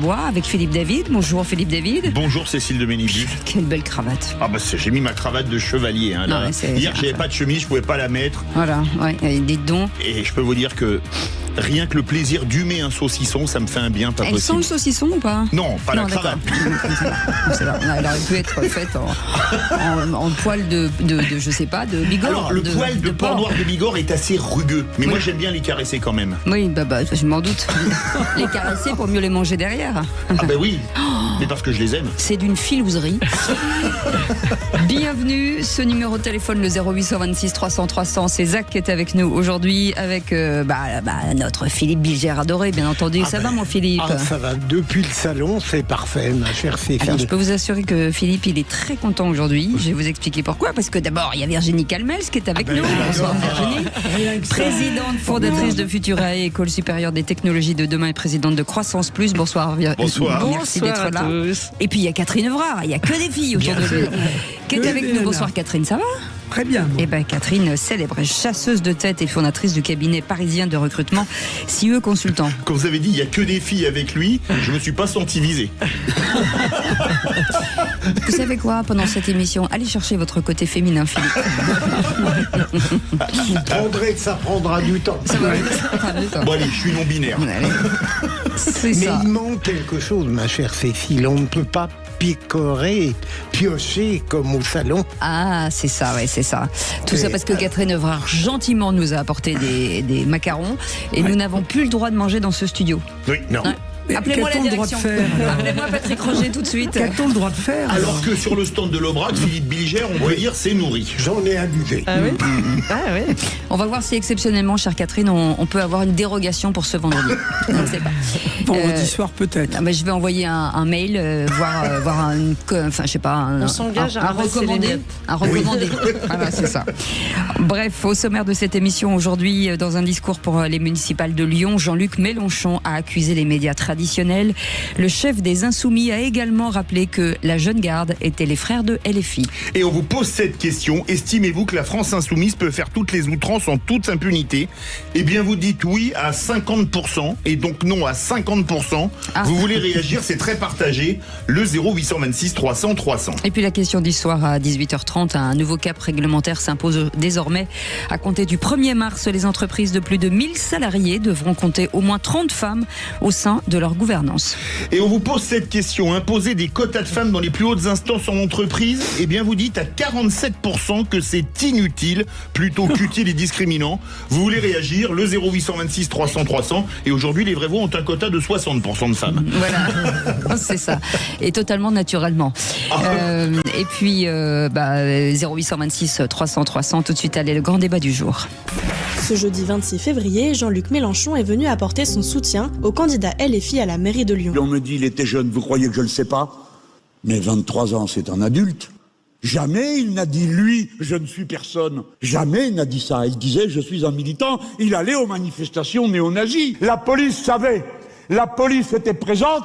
Bois avec Philippe David. Bonjour Philippe David. Bonjour Cécile de Ménibus. Quelle belle cravate. Ah bah j'ai mis ma cravate de chevalier. Hein, là. Hier j'avais pas de chemise, je pouvais pas la mettre. Voilà, ouais, des dons. Et je peux vous dire que rien que le plaisir d'humer un saucisson, ça me fait un bien pas possible. Elle sent le saucisson ou pas? Non, pas la cravate. Elle aurait pu être faite en poil de je sais pas, de Bigorre. Alors le poil de porc noir de Bigorre est assez rugueux, mais moi j'aime bien les caresser quand même. Oui, bah je m'en doute. Les caresser pour mieux les manger derrière. Ah bah oui, mais parce que je les aime. C'est d'une filouserie. Bienvenue, ce numéro de téléphone, le 0826 300 300, c'est Zach qui est avec nous aujourd'hui avec notre Philippe Bilger adoré, bien entendu. Ça va mon Philippe? Ça va, depuis le salon, c'est parfait, ma chère Cécile. Alors je peux vous assurer que Philippe, il est très content aujourd'hui. Je vais vous expliquer pourquoi. Parce que d'abord, il y a Virginie Calmels qui est avec nous. Bonsoir Virginie. Présidente fondatrice de Futurae, École supérieure des technologies de demain et présidente de Croissance Plus. Bonsoir Virginie. Bonsoir. Merci d'être là. Et puis il y a Catherine Evrard, il n'y a que des filles autour de lui. Qui est avec nous. Bonsoir Catherine, ça va? Très bien. Eh bien, Catherine, célèbre chasseuse de tête et fondatrice du cabinet parisien de recrutement CIE Consultant. Quand vous avez dit il n'y a que des filles avec lui, je me suis pas senti visé. Vous savez quoi, pendant cette émission, allez chercher votre côté féminin, Philippe. Vous prendrez que ça prendra du temps. Ça va, ça prendra du temps. Bon allez, je suis non-binaire. C'est Mais ça. il manque quelque chose, ma chère Cécile. On ne peut pas picorer, piocher comme au salon. Ah, c'est ça, ouais, c'est ça. Tout ça parce que Catherine Evrard gentiment nous a apporté des macarons et nous n'avons plus le droit de manger dans ce studio. Oui, non. Ouais. Appelez-moi la Qu'a-t-on le droit de direction. faire, Appelez-moi Patrick Roger tout de suite. Qu'a-t-on le droit de faire Alors que sur le stand de l'Aubrac, Philippe Bilger, on peut dire c'est nourri. J'en ai abusé. Ah oui. Ah oui. On va voir si exceptionnellement, chère Catherine, on peut avoir une dérogation pour ce vendredi. Je ne sais pas. Vendredi soir peut-être. Je vais envoyer un mail, voir je sais pas, On s'engage à ramasser les recommandé. miettes. Un recommandé. Voilà, c'est ça. Bref, au sommaire de cette émission aujourd'hui, dans un discours pour les municipales de Lyon, Jean-Luc Mélenchon a accusé les médias traditionnels. Le chef des Insoumis a également rappelé que la jeune garde était les frères de LFI. Et on vous pose cette question, estimez-vous que la France insoumise peut faire toutes les outrances en toute impunité? Eh bien vous dites oui à 50% et donc non à 50%. Vous voulez réagir, c'est très partagé. Le 0826 300 300. Et puis la question du soir à 18h30, un nouveau cap réglementaire s'impose désormais. À compter du 1er mars, les entreprises de plus de 1000 salariés devront compter au moins 30 femmes au sein de leur gouvernance. Et on vous pose cette question, imposer des quotas de femmes dans les plus hautes instances en entreprise, eh bien vous dites à 47% que c'est inutile, plutôt qu'utile et discriminant. Vous voulez réagir, le 0826 300 300, et aujourd'hui les Vrais-Voix ont un quota de 60% de femmes. Voilà, c'est ça. Et totalement naturellement. Et puis 0826 300 300, tout de suite, allez, le grand débat du jour. Ce jeudi 26 février, Jean-Luc Mélenchon est venu apporter son soutien au candidat LFI à la mairie de Lyon. On me dit il était jeune, vous croyez que je ne le sais pas? Mais 23 ans, c'est un adulte. Jamais il n'a dit lui, je ne suis personne. Jamais il n'a dit ça. Il disait je suis un militant. Il allait aux manifestations néo-nazis. La police savait. La police était présente.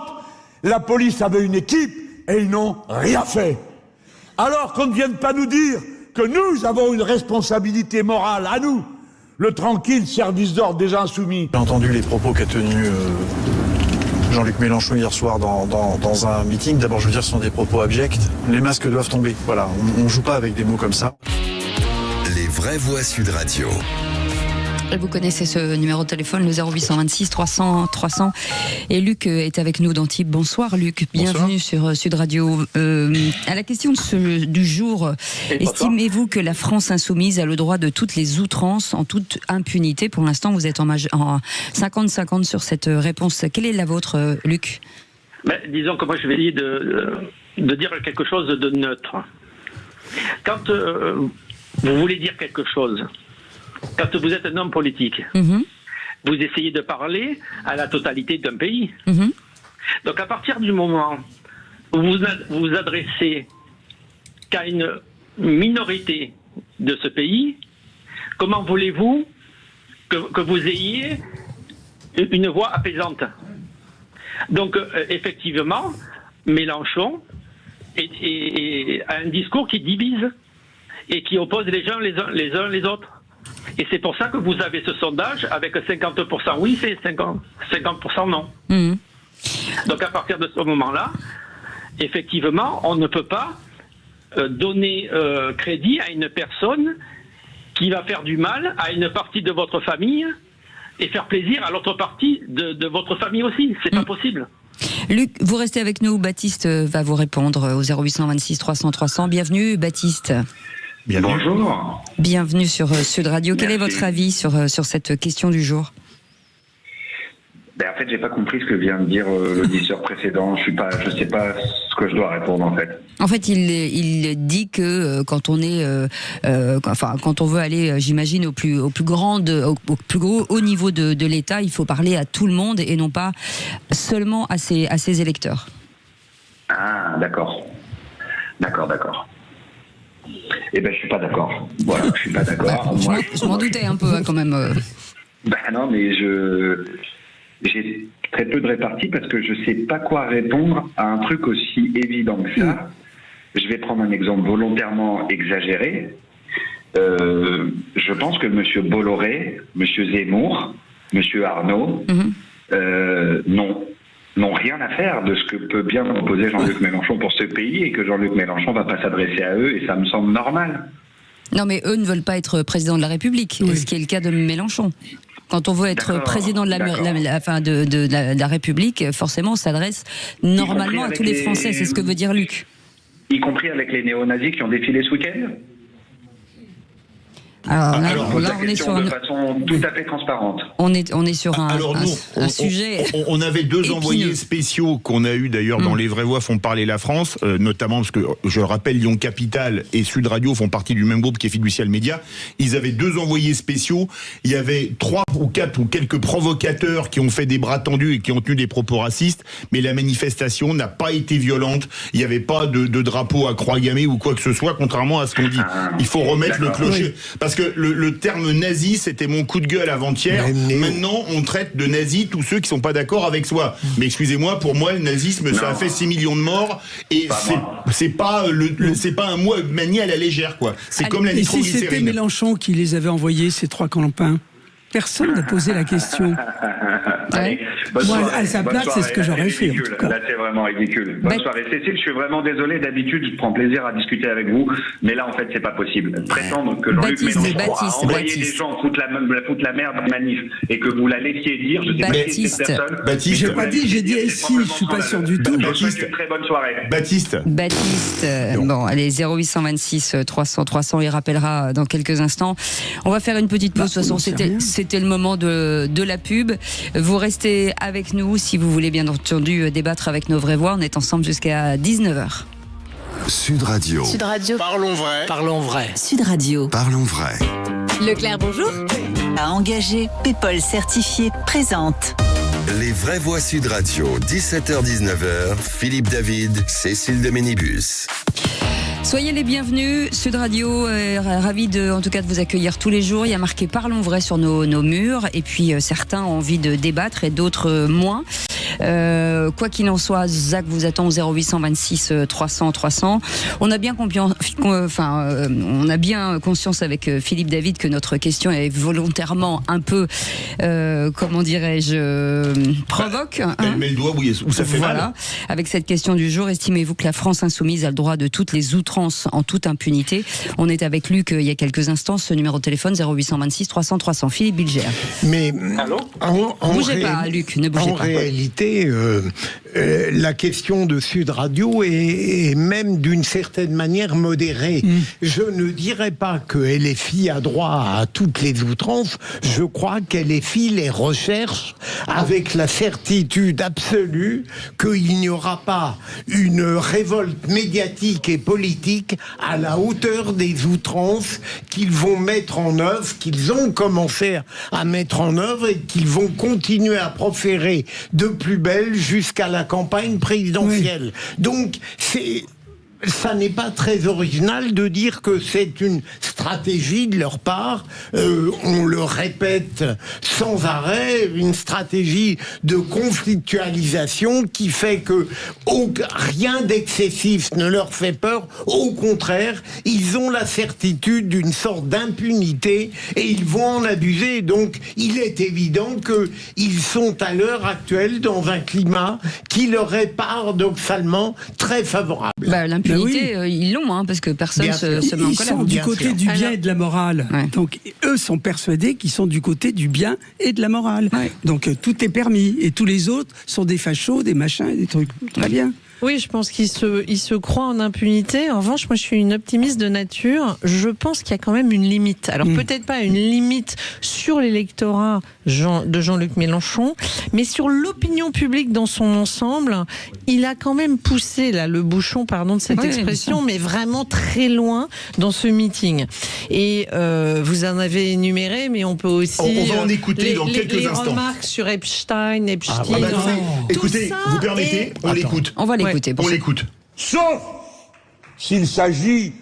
La police avait une équipe et ils n'ont rien fait. Alors qu'on ne vienne pas nous dire que nous avons une responsabilité morale à nous. Le tranquille service d'ordre des Insoumis. J'ai entendu les propos qu'a tenus Jean-Luc Mélenchon hier soir dans un meeting. D'abord, je veux dire, ce sont des propos abjects. Les masques doivent tomber. Voilà, on ne joue pas avec des mots comme ça. Les vraies voix Sud Radio. Vous connaissez ce numéro de téléphone, le 0826 300 300. Et Luc est avec nous d'Antibes. Bonsoir Luc, bienvenue sur Sud Radio. À la question du jour, estimez-vous que la France insoumise a le droit de toutes les outrances en toute impunité? Pour l'instant, vous êtes en 50-50 sur cette réponse. Quelle est la vôtre, Luc? Disons que moi, je vais essayer de dire quelque chose de neutre. Quand vous voulez dire quelque chose, quand vous êtes un homme politique, vous essayez de parler à la totalité d'un pays. Donc à partir du moment où vous vous adressez qu'à une minorité de ce pays, comment voulez-vous que vous ayez une voix apaisante? Donc effectivement, Mélenchon a un discours qui divise et qui oppose les gens les uns les autres. Et c'est pour ça que vous avez ce sondage avec 50% oui, c'est 50% non. Donc à partir de ce moment-là, effectivement, on ne peut pas donner crédit à une personne qui va faire du mal à une partie de votre famille et faire plaisir à l'autre partie de votre famille aussi. C'est pas possible. Luc, vous restez avec nous. Baptiste va vous répondre au 0826 300 300. Bienvenue, Baptiste. Bienvenue. Bonjour. Bienvenue sur Sud Radio. Quel est votre avis sur cette question du jour ? En fait, j'ai pas compris ce que vient de dire l'auditeur précédent. Je sais pas ce que je dois répondre en fait. En fait, il dit que quand on est, quand on veut aller, j'imagine au plus gros haut niveau de l'État, il faut parler à tout le monde et non pas seulement à ses électeurs. Ah, d'accord. Eh ben, je suis pas d'accord. Voilà, je suis pas d'accord. Je m'en doutais un peu quand même. Non, mais j'ai très peu de répartie parce que je sais pas quoi répondre à un truc aussi évident que ça. Je vais prendre un exemple volontairement exagéré. Je pense que M. Bolloré, M. Zemmour, M. Arnaud n'ont rien à faire de ce que peut bien proposer Jean-Luc Mélenchon pour ce pays et que Jean-Luc Mélenchon va pas s'adresser à eux et ça me semble normal. Non, mais eux ne veulent pas être président de la République, ce qui est le cas de Mélenchon. Quand on veut être président de la République, forcément, on s'adresse normalement à tous les Français. C'est ce que veut dire Luc. Y compris avec les néo-nazis qui ont défilé ce week-end ? Alors là, on est sur de façon tout à fait transparente. On est sur un sujet. On avait deux épineux. envoyés spéciaux qu'on a eu d'ailleurs dans Les Vraies Voix font parler la France, notamment parce que je le rappelle, Lyon Capital et Sud Radio font partie du même groupe qui est Fiducial Média. Ils avaient deux envoyés spéciaux. Il y avait 3 ou 4 ou quelques provocateurs qui ont fait des bras tendus et qui ont tenu des propos racistes, mais la manifestation n'a pas été violente. Il n'y avait pas de drapeau à croix gammée ou quoi que ce soit, contrairement à ce qu'on dit. Il faut remettre le clocher. Parce que le terme nazi, c'était mon coup de gueule avant-hier. Maintenant, on traite de nazis tous ceux qui sont pas d'accord avec soi. Mais excusez-moi, pour moi, le nazisme, ça a fait 6 millions de morts et c'est pas un mot manié à la légère, quoi. C'est comme la nitroglycérine. Et si c'était Mélenchon qui les avait envoyés, ces 3 campins ? Personne n'a posé la question. Moi, à sa place, c'est ce que j'aurais fait. Là, c'est vraiment ridicule. Bonne soirée, Cécile. Je suis vraiment désolé. D'habitude, je prends plaisir à discuter avec vous, mais là, en fait, c'est pas possible. Prétendre que Jean-Luc Mélenchon a envoyé des gens foutre la merde en manif et que vous la laissiez dire, je sais pas qui est cette personne. Baptiste, j'ai pas dit, j'ai dit si. Je suis pas sûr du tout. Baptiste, une très bonne soirée. Baptiste. Bon, allez, 0826 300 300. Il rappellera dans quelques instants. On va faire une petite pause. De toute façon, c'était le moment de la pub. Vous restez avec nous si vous voulez bien entendu débattre avec nos vraies voix. On est ensemble jusqu'à 19h. Sud Radio. Sud Radio. Parlons vrai. Parlons vrai. Sud Radio. Parlons vrai. Leclerc, bonjour. À engager, Paypal certifié présente. Les vraies voix Sud Radio, 17h-19h, Philippe David, Cécile de Ménibus. Soyez les bienvenus, Sud Radio est ravi en tout cas de vous accueillir tous les jours. Il y a marqué Parlons vrai sur nos murs et puis certains ont envie de débattre et d'autres moins. Quoi qu'il en soit, Zach vous attend au 0826 300 300. On a bien conscience avec Philippe David que notre question est volontairement un peu, comment dirais-je, provoque. Elle met le doigt où ça fait mal. Avec cette question du jour, estimez-vous que la France insoumise a le droit de toutes les outrances en toute impunité? On est avec Luc il y a quelques instants. Ce numéro de téléphone 0826 300 300. Philippe Bilger. Mais bougez pas, Luc, ne bougez pas. En réalité, la question de Sud Radio est même d'une certaine manière modérée. Je ne dirais pas que LFI a droit à toutes les outrances. Je crois qu'LFI les recherche avec la certitude absolue qu'il n'y aura pas une révolte médiatique et politique à la hauteur des outrances qu'ils vont mettre en œuvre, qu'ils ont commencé à mettre en œuvre et qu'ils vont continuer à proférer de plus belle jusqu'à la campagne présidentielle. Oui. Donc, ça n'est pas très original de dire que c'est une stratégie de leur part, on le répète sans arrêt, une stratégie de conflictualisation qui fait que rien d'excessif ne leur fait peur, au contraire, ils ont la certitude d'une sorte d'impunité et ils vont en abuser. Donc il est évident qu'ils sont à l'heure actuelle dans un climat qui leur est paradoxalement très favorable. L'impunité, ils l'ont, hein, parce que personne se met en colère. Ils sont du côté du bien et de la morale. Ouais. Donc eux sont persuadés qu'ils sont du côté du bien et de la morale. Ouais. Donc tout est permis. Et tous les autres sont des fachos, des machins, des trucs. Très bien. Oui, je pense qu'ils se croient en impunité. En revanche, moi, je suis une optimiste de nature. Je pense qu'il y a quand même une limite. Alors, peut-être pas une limite sur l'électorat de Jean-Luc Mélenchon, mais sur l'opinion publique dans son ensemble. Il a quand même poussé, là, le bouchon, pardon de cette expression, mais vraiment très loin dans ce meeting. Et vous en avez énuméré, mais on peut aussi... On va en écouter dans quelques instants. Les remarques sur Epstein. Écoutez, vous permettez, on l'écoute. On va l'écouter. On l'écoute. Sauf s'il s'agit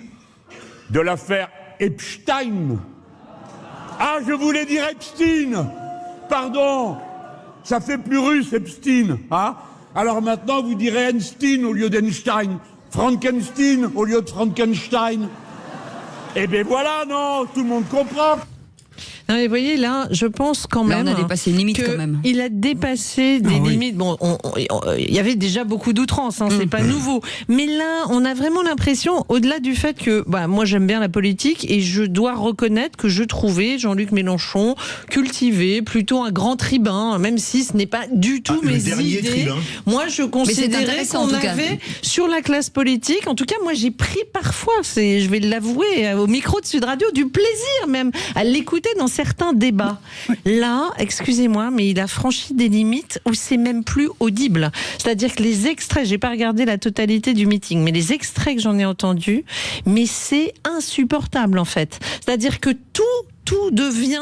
de l'affaire Epstein. Ah, je voulais dire Epstein. Pardon. Ça fait plus russe, Epstein. Hein? Alors maintenant, vous direz Einstein au lieu d'Einstein. Frankenstein au lieu de Frankenstein. Eh bien voilà, non, tout le monde comprend. Non mais vous voyez là, je pense quand même. Là, on a dépassé une limite quand même. Il a dépassé des limites. Bon, il y avait déjà beaucoup d'outrance, hein, c'est pas nouveau. Mais là, on a vraiment l'impression, au-delà du fait que, moi j'aime bien la politique et je dois reconnaître que je trouvais Jean-Luc Mélenchon cultivé, plutôt un grand tribun, même si ce n'est pas du tout mes idées. Tribun. Moi, je considérais qu'on avait sur la classe politique. En tout cas, moi, j'ai pris parfois, je vais l'avouer, au micro de Sud Radio, du plaisir même à l'écouter dans certains débats. Là, excusez-moi, mais il a franchi des limites où c'est même plus audible. C'est-à-dire que les extraits, j'ai pas regardé la totalité du meeting, mais les extraits que j'en ai entendus, mais c'est insupportable en fait. C'est-à-dire que tout devient,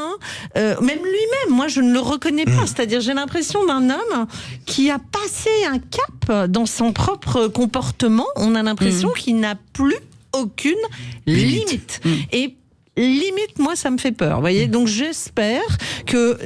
même lui-même, moi je ne le reconnais pas. C'est-à-dire j'ai l'impression d'un homme qui a passé un cap dans son propre comportement. On a l'impression qu'il n'a plus aucune limite. Et limite, moi, ça me fait peur. Vous voyez, donc j'espère que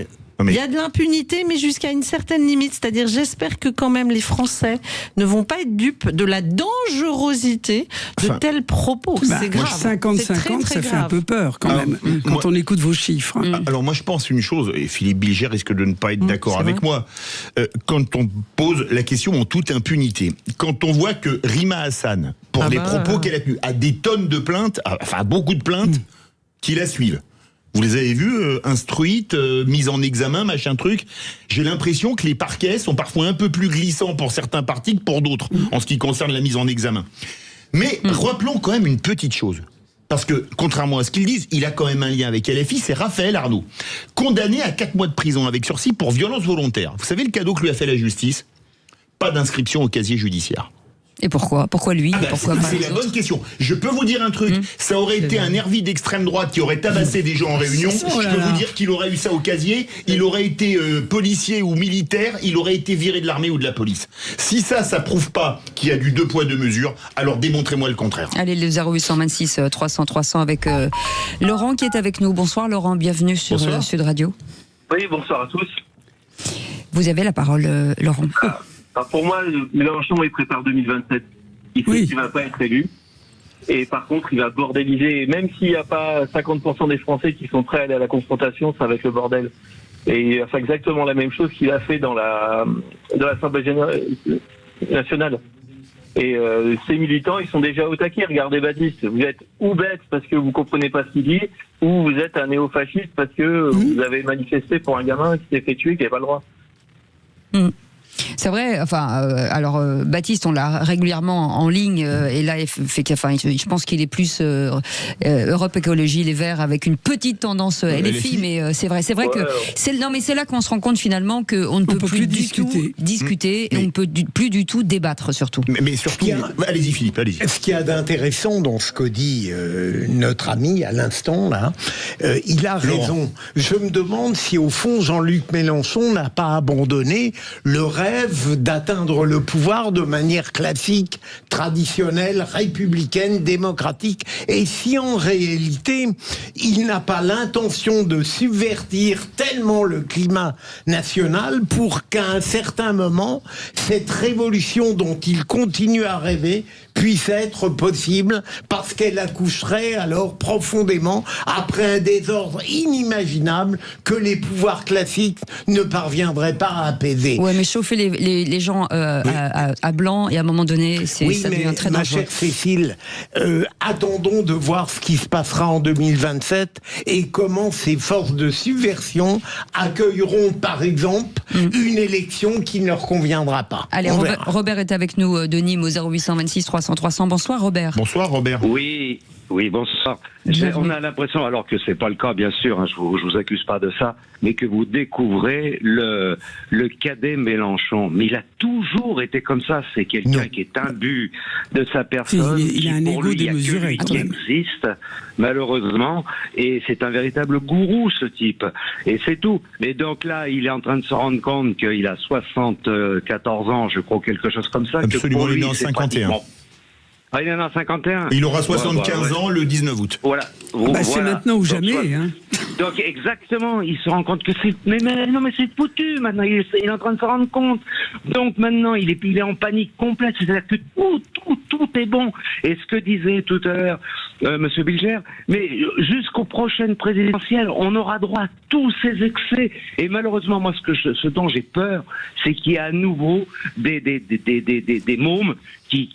il y a de l'impunité, mais jusqu'à une certaine limite. C'est-à-dire, j'espère que quand même les Français ne vont pas être dupes de la dangerosité de tels propos. C'est grave. 50-50, ça fait un peu peur quand même, quand on écoute vos chiffres. Alors moi, je pense une chose, et Philippe Bilger risque de ne pas être d'accord avec moi, quand on pose la question en toute impunité, quand on voit que Rima Hassan, pour les propos qu'elle a tenus, a des tonnes de plaintes, enfin beaucoup de plaintes, qui la suivent. Vous les avez vues, instruites, mises en examen, machin truc. J'ai l'impression que les parquets sont parfois un peu plus glissants pour certains partis que pour d'autres, en ce qui concerne la mise en examen. Mais rappelons quand même une petite chose. Parce que, contrairement à ce qu'ils disent, il a quand même un lien avec LFI, c'est Raphaël Arnaud, condamné à 4 mois de prison avec sursis pour violence volontaire. Vous savez le cadeau que lui a fait la justice? Pas d'inscription au casier judiciaire. Et pourquoi lui? C'est la bonne question. Je peux vous dire un truc, ça aurait été un nervi d'extrême droite qui aurait tabassé des gens en réunion, je peux vous dire qu'il aurait eu ça au casier, il aurait été policier ou militaire, il aurait été viré de l'armée ou de la police. Si ça prouve pas qu'il y a du 2 poids 2 mesures, alors démontrez-moi le contraire. Allez, le 0826 300 300 avec Laurent qui est avec nous. Bonsoir Laurent, bienvenue sur Sud Radio. Oui, bonsoir à tous. Vous avez la parole Laurent. Pour moi, Mélenchon, il prépare 2027. Il sait qu'il ne va pas être élu. Et par contre, il va bordéliser. Même s'il n'y a pas 50% des Français qui sont prêts à aller à la confrontation, ça va être le bordel. Et il va faire exactement la même chose qu'il a fait dans l'Assemblée nationale. Et ces militants, ils sont déjà au taquet. Regardez Baptiste, vous êtes ou bête parce que vous comprenez pas ce qu'il dit, ou vous êtes un néo-fasciste parce que vous avez manifesté pour un gamin qui s'est fait tuer, qui n'avait pas le droit. C'est vrai, alors Baptiste, on l'a régulièrement en ligne, et là, je pense qu'il est plus Europe Écologie Les Verts avec une petite tendance LFI, mais c'est vrai que c'est là qu'on se rend compte finalement qu'on ne peut plus du tout discuter et on ne peut plus du tout débattre surtout. Mais surtout, allez-y Philippe, allez-y. Ce qu'il y a d'intéressant dans ce que dit notre ami à l'instant là, il a raison. Je me demande si au fond Jean-Luc Mélenchon n'a pas abandonné le rêve rêve d'atteindre le pouvoir de manière classique, traditionnelle, républicaine, démocratique. Et si en réalité, il n'a pas l'intention de subvertir tellement le climat national pour qu'à un certain moment, cette révolution dont il continue à rêver puisse être possible, parce qu'elle accoucherait alors profondément après un désordre inimaginable que les pouvoirs classiques ne parviendraient pas à apaiser. Ouais, mais chauffer les gens à blanc, et à un moment donné, ça devient très dangereux. Ma chère Cécile, attendons de voir ce qui se passera en 2027 et comment ces forces de subversion accueilleront, par exemple, une élection qui ne leur conviendra pas. Allez, Robert est avec nous de Nîmes au 0826 300 300. Bonsoir Robert. Bonsoir Robert. Oui, bonsoir. On a l'impression, alors que c'est pas le cas bien sûr, je vous accuse pas de ça, mais que vous découvrez le cadet Mélenchon. Mais il a toujours été comme ça, c'est quelqu'un qui est imbu de sa personne, il a un ego démesuré qui existe, malheureusement, et c'est un véritable gourou ce type, et c'est tout. Mais donc là, il est en train de se rendre compte qu'il a 74 ans, je crois, quelque chose comme ça. Absolument, que pour lui, il est en 51. Ah, il en a 51. Il aura 75 ans le 19 août. Voilà. C'est maintenant ou jamais. Hein. Donc exactement, il se rend compte que c'est... Mais non, mais c'est foutu maintenant, il est en train de se rendre compte. Donc maintenant, il est en panique complète, c'est-à-dire que tout est bon. Et ce que disait tout à l'heure Monsieur Bilger, mais jusqu'aux prochaines présidentielles, on aura droit à tous ces excès. Et malheureusement, moi, ce dont j'ai peur, c'est qu'il y a à nouveau des mômes qui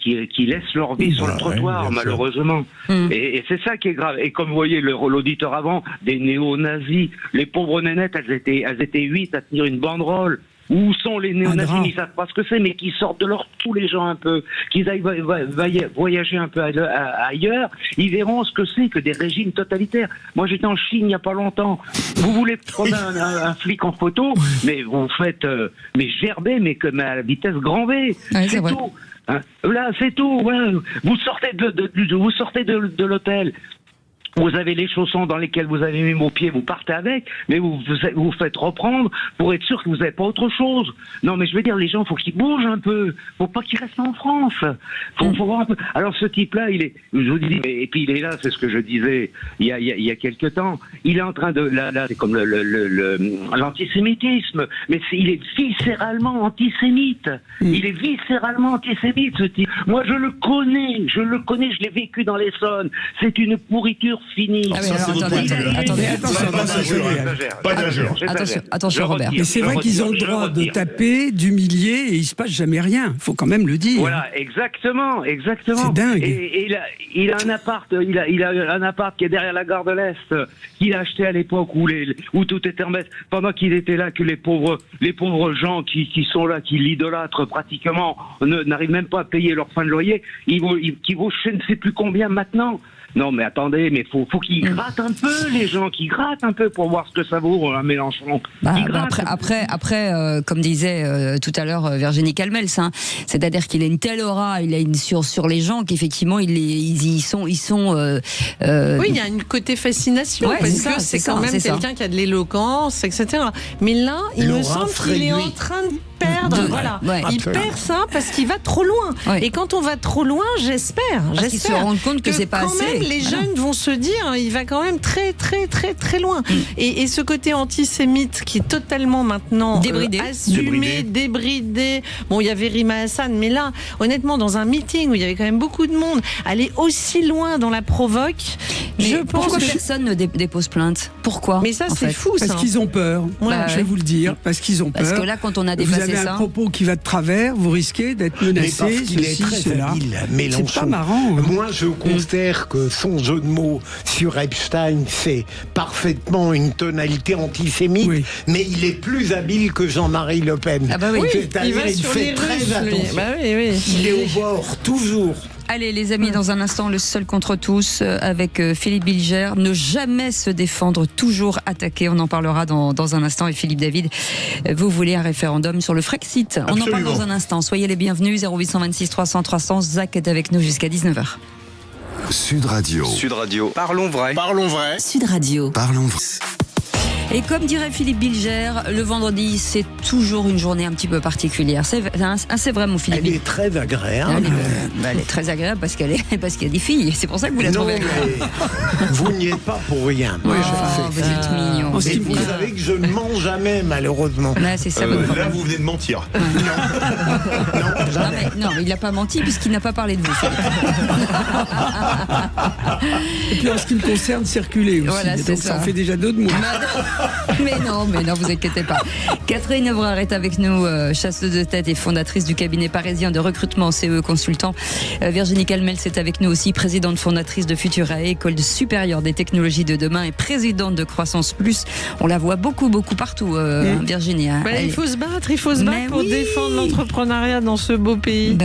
laissent leur vie sur le trottoir, malheureusement. Et c'est ça qui est grave. Et comme vous voyez l'auditeur avant, des néo-nazis, les pauvres nénettes, elles étaient 8 à tenir une banderole. Où sont les néo-nazis? Ils savent pas ce que c'est, mais qui sortent de leur tous les gens un peu, qu'ils aillent voyager un peu ailleurs, ils verront ce que c'est que des régimes totalitaires. Moi, j'étais en Chine il y a pas longtemps. Vous voulez prendre un flic en photo, mais vous faites gerber, mais comme à la vitesse grand V. Ouais, c'est tout. Hein, là, c'est tout. Ouais. Vous sortez de l'hôtel. Vous avez les chaussons dans lesquels vous avez mis vos pieds, vous partez avec, mais vous faites reprendre pour être sûr que vous n'avez pas autre chose. Non, mais je veux dire, les gens, faut qu'ils bougent un peu. Faut pas qu'ils restent en France. Faut voir un peu. Alors, ce type-là, je vous dis, et puis il est là, c'est ce que je disais il y a quelque temps. Il est en train de, là, c'est comme l'antisémitisme. Mais il est viscéralement antisémite. Il est viscéralement antisémite, ce type. Moi, je le connais, je l'ai vécu dans l'Essonne. C'est une pourriture fini. Attention Robert. Mais c'est vrai qu'ils ont le droit de taper, d'humilier, et il se passe jamais rien. Il faut quand même le dire. Voilà, exactement. C'est dingue. Et il a un appart, il a un appart qui est derrière la gare de l'Est, qu'il a acheté à l'époque où tout était en baisse. Pendant qu'il était là, que les pauvres gens qui sont là, qui l'idolâtrent pratiquement, n'arrivent même pas à payer leur fin de loyer, qui vaut je ne sais plus combien maintenant. Non, mais attendez, mais faut qu'ils grattent un peu, les gens, qui grattent un peu pour voir ce que ça vaut, un Mélenchon. Après, comme disait tout à l'heure Virginie Calmels, hein, c'est-à-dire qu'il a une telle aura, il a une sur les gens qu'effectivement ils sont. Oui, il y a une côté fascination, parce que c'est quand même quelqu'un qui a de l'éloquence, etc. Mais là, il me semble qu'il est en train de perdre. Il perd ça parce qu'il va trop loin. Ouais. Et quand on va trop loin, j'espère qu'ils se rendent compte que c'est pas assez. Même les jeunes vont se dire, il va quand même très très très très loin. Et ce côté antisémite qui est totalement maintenant assumé, débridé. Bon, il y avait Rima Hassan, mais là, honnêtement, dans un meeting où il y avait quand même beaucoup de monde, aller aussi loin dans la provoque. Mais pourquoi personne ne dépose plainte? Pourquoi? Mais ça, c'est fou, ça. Parce qu'ils ont peur. Je vais vous le dire. Parce qu'ils ont peur. Parce que là, quand on a dépassé ça, vous avez un propos qui va de travers, vous risquez d'être menacé. Mais parce qu'il est très habile, Mélenchon. C'est pas marrant. Moi, je considère que son jeu de mots sur Epstein, c'est parfaitement une tonalité antisémite, mais il est plus habile que Jean-Marie Le Pen. Ah bah oui. C'est-à-dire, il fait très attention. Il est au bord, toujours. Allez les amis, dans un instant, le seul contre tous avec Philippe Bilger. Ne jamais se défendre, toujours attaquer. On en parlera dans un instant. Et Philippe David, vous voulez un référendum sur le Frexit? On en parle dans un instant. Soyez les bienvenus. 0826 300 300. Zach est avec nous jusqu'à 19h. Sud Radio. Parlons vrai. Sud Radio. Parlons vrai. Et comme dirait Philippe Bilger, le vendredi, c'est toujours une journée un petit peu particulière. C'est vrai, mon Philippe. Elle est très agréable. Elle est très agréable parce qu'il y a des filles. C'est pour ça que vous la trouvez agréable. Vous n'y êtes pas pour rien. Vous êtes mignon. Vous savez que je ne mens jamais, malheureusement. Là, c'est ça. Là, vous venez de mentir. Non, mais il n'a pas menti puisqu'il n'a pas parlé de vous. Et puis en ce qui me concerne, circuler aussi. Voilà, donc ça en fait déjà deux de moi. Mais non, vous inquiétez pas. Catherine Evrard est avec nous, chasseuse de tête et fondatrice du cabinet parisien de recrutement CE Consultant. Virginie Calmels est avec nous aussi, présidente fondatrice de Futurae, école supérieure des technologies de demain et présidente de Croissance Plus. On la voit beaucoup partout, Virginie. Il faut se battre pour défendre l'entrepreneuriat dans ce beau pays.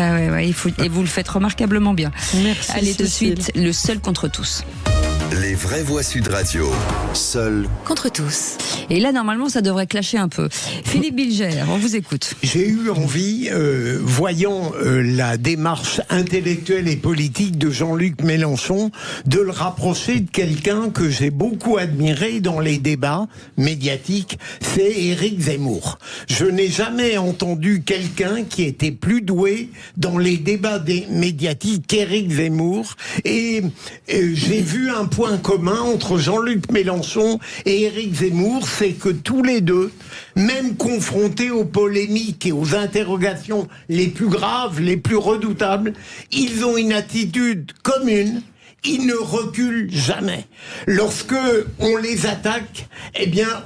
Et vous le faites remarquablement bien. Merci. Allez, tout de suite, le seul contre tous. Les vraies voix Sud Radio, seul contre tous. Et là, normalement, ça devrait clasher un peu. Philippe Bilger, on vous écoute. J'ai eu envie, voyant la démarche intellectuelle et politique de Jean-Luc Mélenchon, de le rapprocher de quelqu'un que j'ai beaucoup admiré dans les débats médiatiques, c'est Éric Zemmour. Je n'ai jamais entendu quelqu'un qui était plus doué dans les débats médiatiques qu'Éric Zemmour. Et j'ai vu un point commun entre Jean-Luc Mélenchon et Éric Zemmour, c'est que tous les deux, même confrontés aux polémiques et aux interrogations les plus graves, les plus redoutables, ils ont une attitude commune. Ils ne reculent jamais. Lorsque on les attaque,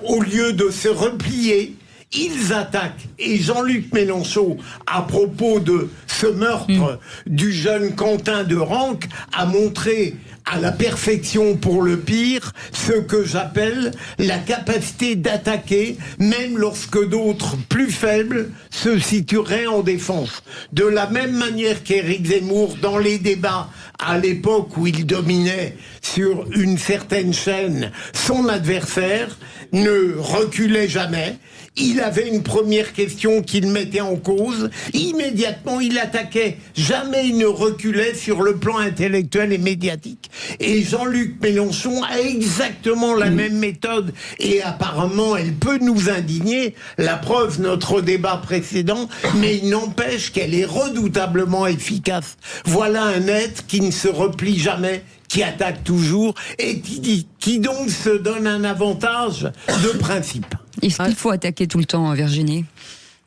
au lieu de se replier, ils attaquent. Et Jean-Luc Mélenchon, à propos de ce meurtre du jeune Quentin de Ranc, a montré à la perfection pour le pire ce que j'appelle la capacité d'attaquer même lorsque d'autres plus faibles se situeraient en défense. De la même manière qu'Éric Zemmour, dans les débats à l'époque où il dominait sur une certaine chaîne, son adversaire ne reculait jamais. Il avait une première question qu'il mettait en cause. Immédiatement, il attaquait. Jamais il ne reculait sur le plan intellectuel et médiatique. Et Jean-Luc Mélenchon a exactement la même méthode. Et apparemment, elle peut nous indigner. La preuve, notre débat précédent. Mais il n'empêche qu'elle est redoutablement efficace. Voilà un être qui ne se replie jamais, qui attaque toujours et qui donc se donne un avantage de principe. Est-ce qu'il faut attaquer tout le temps, Virginie ?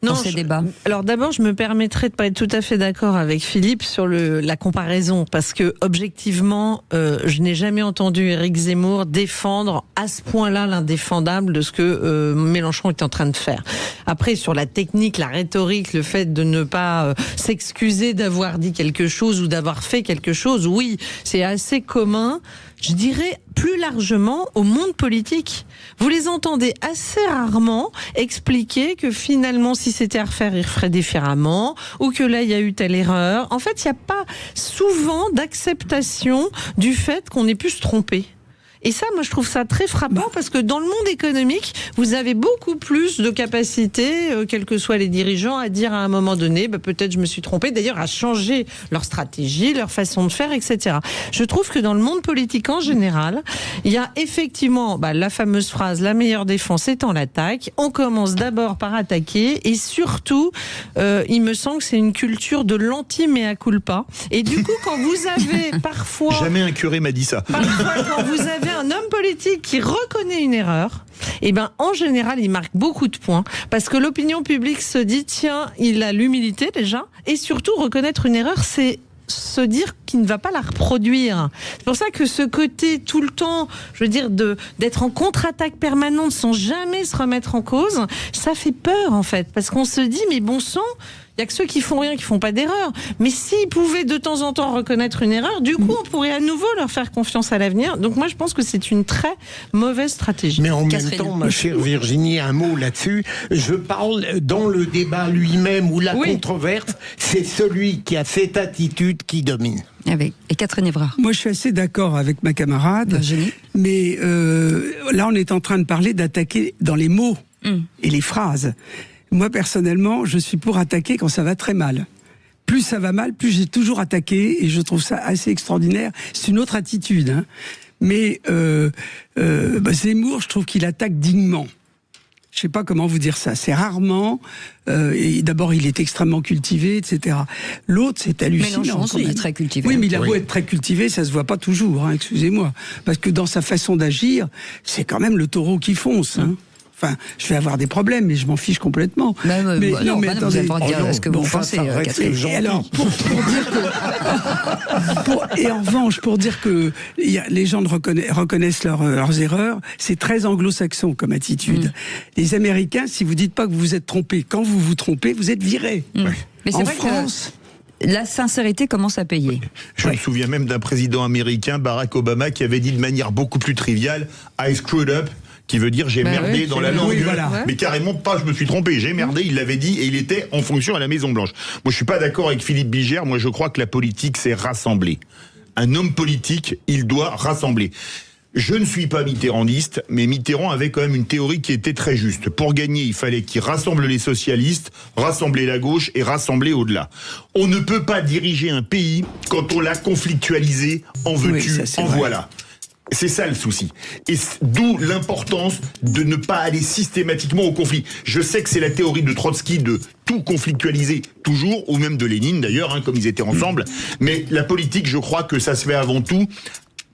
Dans ces débats. Alors d'abord, je me permettrai de pas être tout à fait d'accord avec Philippe sur la comparaison, parce que objectivement, je n'ai jamais entendu Éric Zemmour défendre à ce point-là l'indéfendable de ce que Mélenchon est en train de faire. Après, sur la technique, la rhétorique, le fait de ne pas s'excuser d'avoir dit quelque chose ou d'avoir fait quelque chose, oui, c'est assez commun. Je dirais plus largement au monde politique. Vous les entendez assez rarement expliquer que finalement, si c'était à refaire, ils referaient différemment, ou que là, il y a eu telle erreur. En fait, il n'y a pas souvent d'acceptation du fait qu'on ait pu se tromper. Et ça, moi, je trouve ça très frappant parce que dans le monde économique, vous avez beaucoup plus de capacité, quels que soient les dirigeants, à dire à un moment donné, peut-être je me suis trompé, d'ailleurs à changer leur stratégie, leur façon de faire, etc. Je trouve que dans le monde politique en général, il y a effectivement la fameuse phrase, la meilleure défense étant l'attaque. On commence d'abord par attaquer et surtout, il me semble que c'est une culture de l'anti-mea culpa. Et du coup, quand vous avez parfois... Jamais un curé m'a dit ça. Parfois, quand vous avez un homme politique qui reconnaît une erreur, en général, il marque beaucoup de points parce que l'opinion publique se dit tiens, il a l'humilité déjà, et surtout reconnaître une erreur, c'est se dire qu'il ne va pas la reproduire. C'est pour ça que ce côté tout le temps, je veux dire, d'être en contre-attaque permanente sans jamais se remettre en cause, ça fait peur en fait, parce qu'on se dit mais bon sang, il y a que ceux qui font rien, qui font pas d'erreur. Mais s'ils pouvaient de temps en temps reconnaître une erreur, du coup, on pourrait à nouveau leur faire confiance à l'avenir. Donc moi, je pense que c'est une très mauvaise stratégie. Mais en même temps, ma chère Virginie, un mot là-dessus. Je parle dans le débat lui-même ou la controverse, c'est celui qui a cette attitude qui domine. Et Catherine Evrard. Moi, je suis assez d'accord avec ma camarade. Virginie. Mais là, on est en train de parler d'attaquer dans les mots et les phrases. Moi, personnellement, je suis pour attaquer quand ça va très mal. Plus ça va mal, plus j'ai toujours attaqué, et je trouve ça assez extraordinaire. C'est une autre attitude, hein. Mais Zemmour, je trouve qu'il attaque dignement. Je ne sais pas comment vous dire ça. C'est rarement. Et d'abord, il est extrêmement cultivé, etc. L'autre, c'est hallucinant. Mélenchon aussi est très cultivé. Oui, mais il a beau être très cultivé, ça se voit pas toujours. Excusez-moi, parce que dans sa façon d'agir, c'est quand même le taureau qui fonce. Enfin, je vais avoir des problèmes, mais je m'en fiche complètement. Mais attendez, vous allez pouvoir dire ce que vous pensez, Catherine. Et alors, pour dire que, et en revanche, pour dire que les gens reconnaissent leurs erreurs, c'est très anglo-saxon comme attitude. Les Américains, si vous dites pas que vous vous êtes trompé, quand vous vous trompez, vous êtes viré. Mais c'est en vrai France. La sincérité commence à payer. Je me souviens même d'un président américain, Barack Obama, qui avait dit de manière beaucoup plus triviale « I screwed up », qui veut dire j'ai merdé dans la langue, mais carrément pas je me suis trompé, j'ai merdé, il l'avait dit et il était en fonction à la Maison Blanche. Moi je suis pas d'accord avec Philippe Bilger, moi je crois que la politique c'est rassembler. Un homme politique, il doit rassembler. Je ne suis pas mitterrandiste, mais Mitterrand avait quand même une théorie qui était très juste. Pour gagner, il fallait qu'il rassemble les socialistes, rassembler la gauche et rassembler au-delà. On ne peut pas diriger un pays quand on l'a conflictualisé, en veux-tu, en voilà. C'est ça le souci. Et d'où l'importance de ne pas aller systématiquement au conflit. Je sais que c'est la théorie de Trotsky de tout conflictualiser toujours, ou même de Lénine d'ailleurs, comme ils étaient ensemble. Mais la politique, je crois que ça se fait avant tout.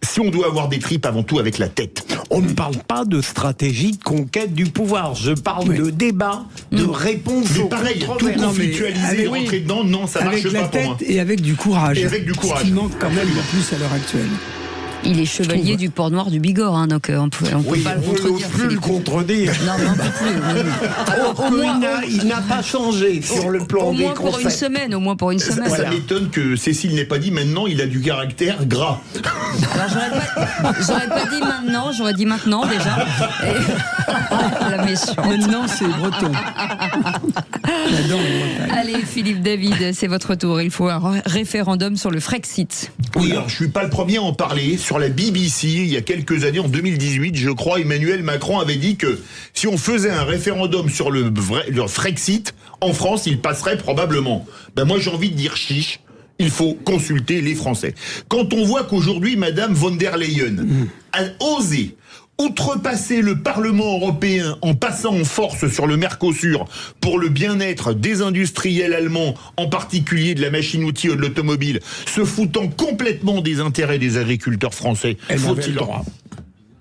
Si on doit avoir des tripes, avant tout avec la tête. On ne parle pas de stratégie de conquête du pouvoir. Je parle de débat, de réponse aux pareil, tout conflictualiser, rentrer dedans, non, ça marche pas pour moi. Et avec du courage. Et avec du courage. Ce qui manque quand même en plus à l'heure actuelle. Il est chevalier du port noir du Bigorre, donc on peut pas le contredire. On ne peut plus le contredire. Non, on peut plus. Alors il n'a pas changé sur le plan des concepts. Au moins pour une semaine. Ça m'étonne que Cécile n'ait pas dit maintenant, il a du caractère gras. Alors j'aurais pas dit maintenant, j'aurais dit maintenant déjà. La méchante. Maintenant c'est breton. Allez Philippe David, c'est votre tour. Il faut un référendum sur le Frexit. Oui, alors je suis pas le premier à en parler. Sur la BBC, il y a quelques années, en 2018, je crois, Emmanuel Macron avait dit que si on faisait un référendum sur le Frexit, en France, il passerait probablement. Ben moi, j'ai envie de dire chiche. Il faut consulter les Français. Quand on voit qu'aujourd'hui, Madame von der Leyen a osé outrepasser le Parlement européen en passant en force sur le Mercosur pour le bien-être des industriels allemands, en particulier de la machine-outil ou de l'automobile, se foutant complètement des intérêts des agriculteurs français. Faut-il le droit ?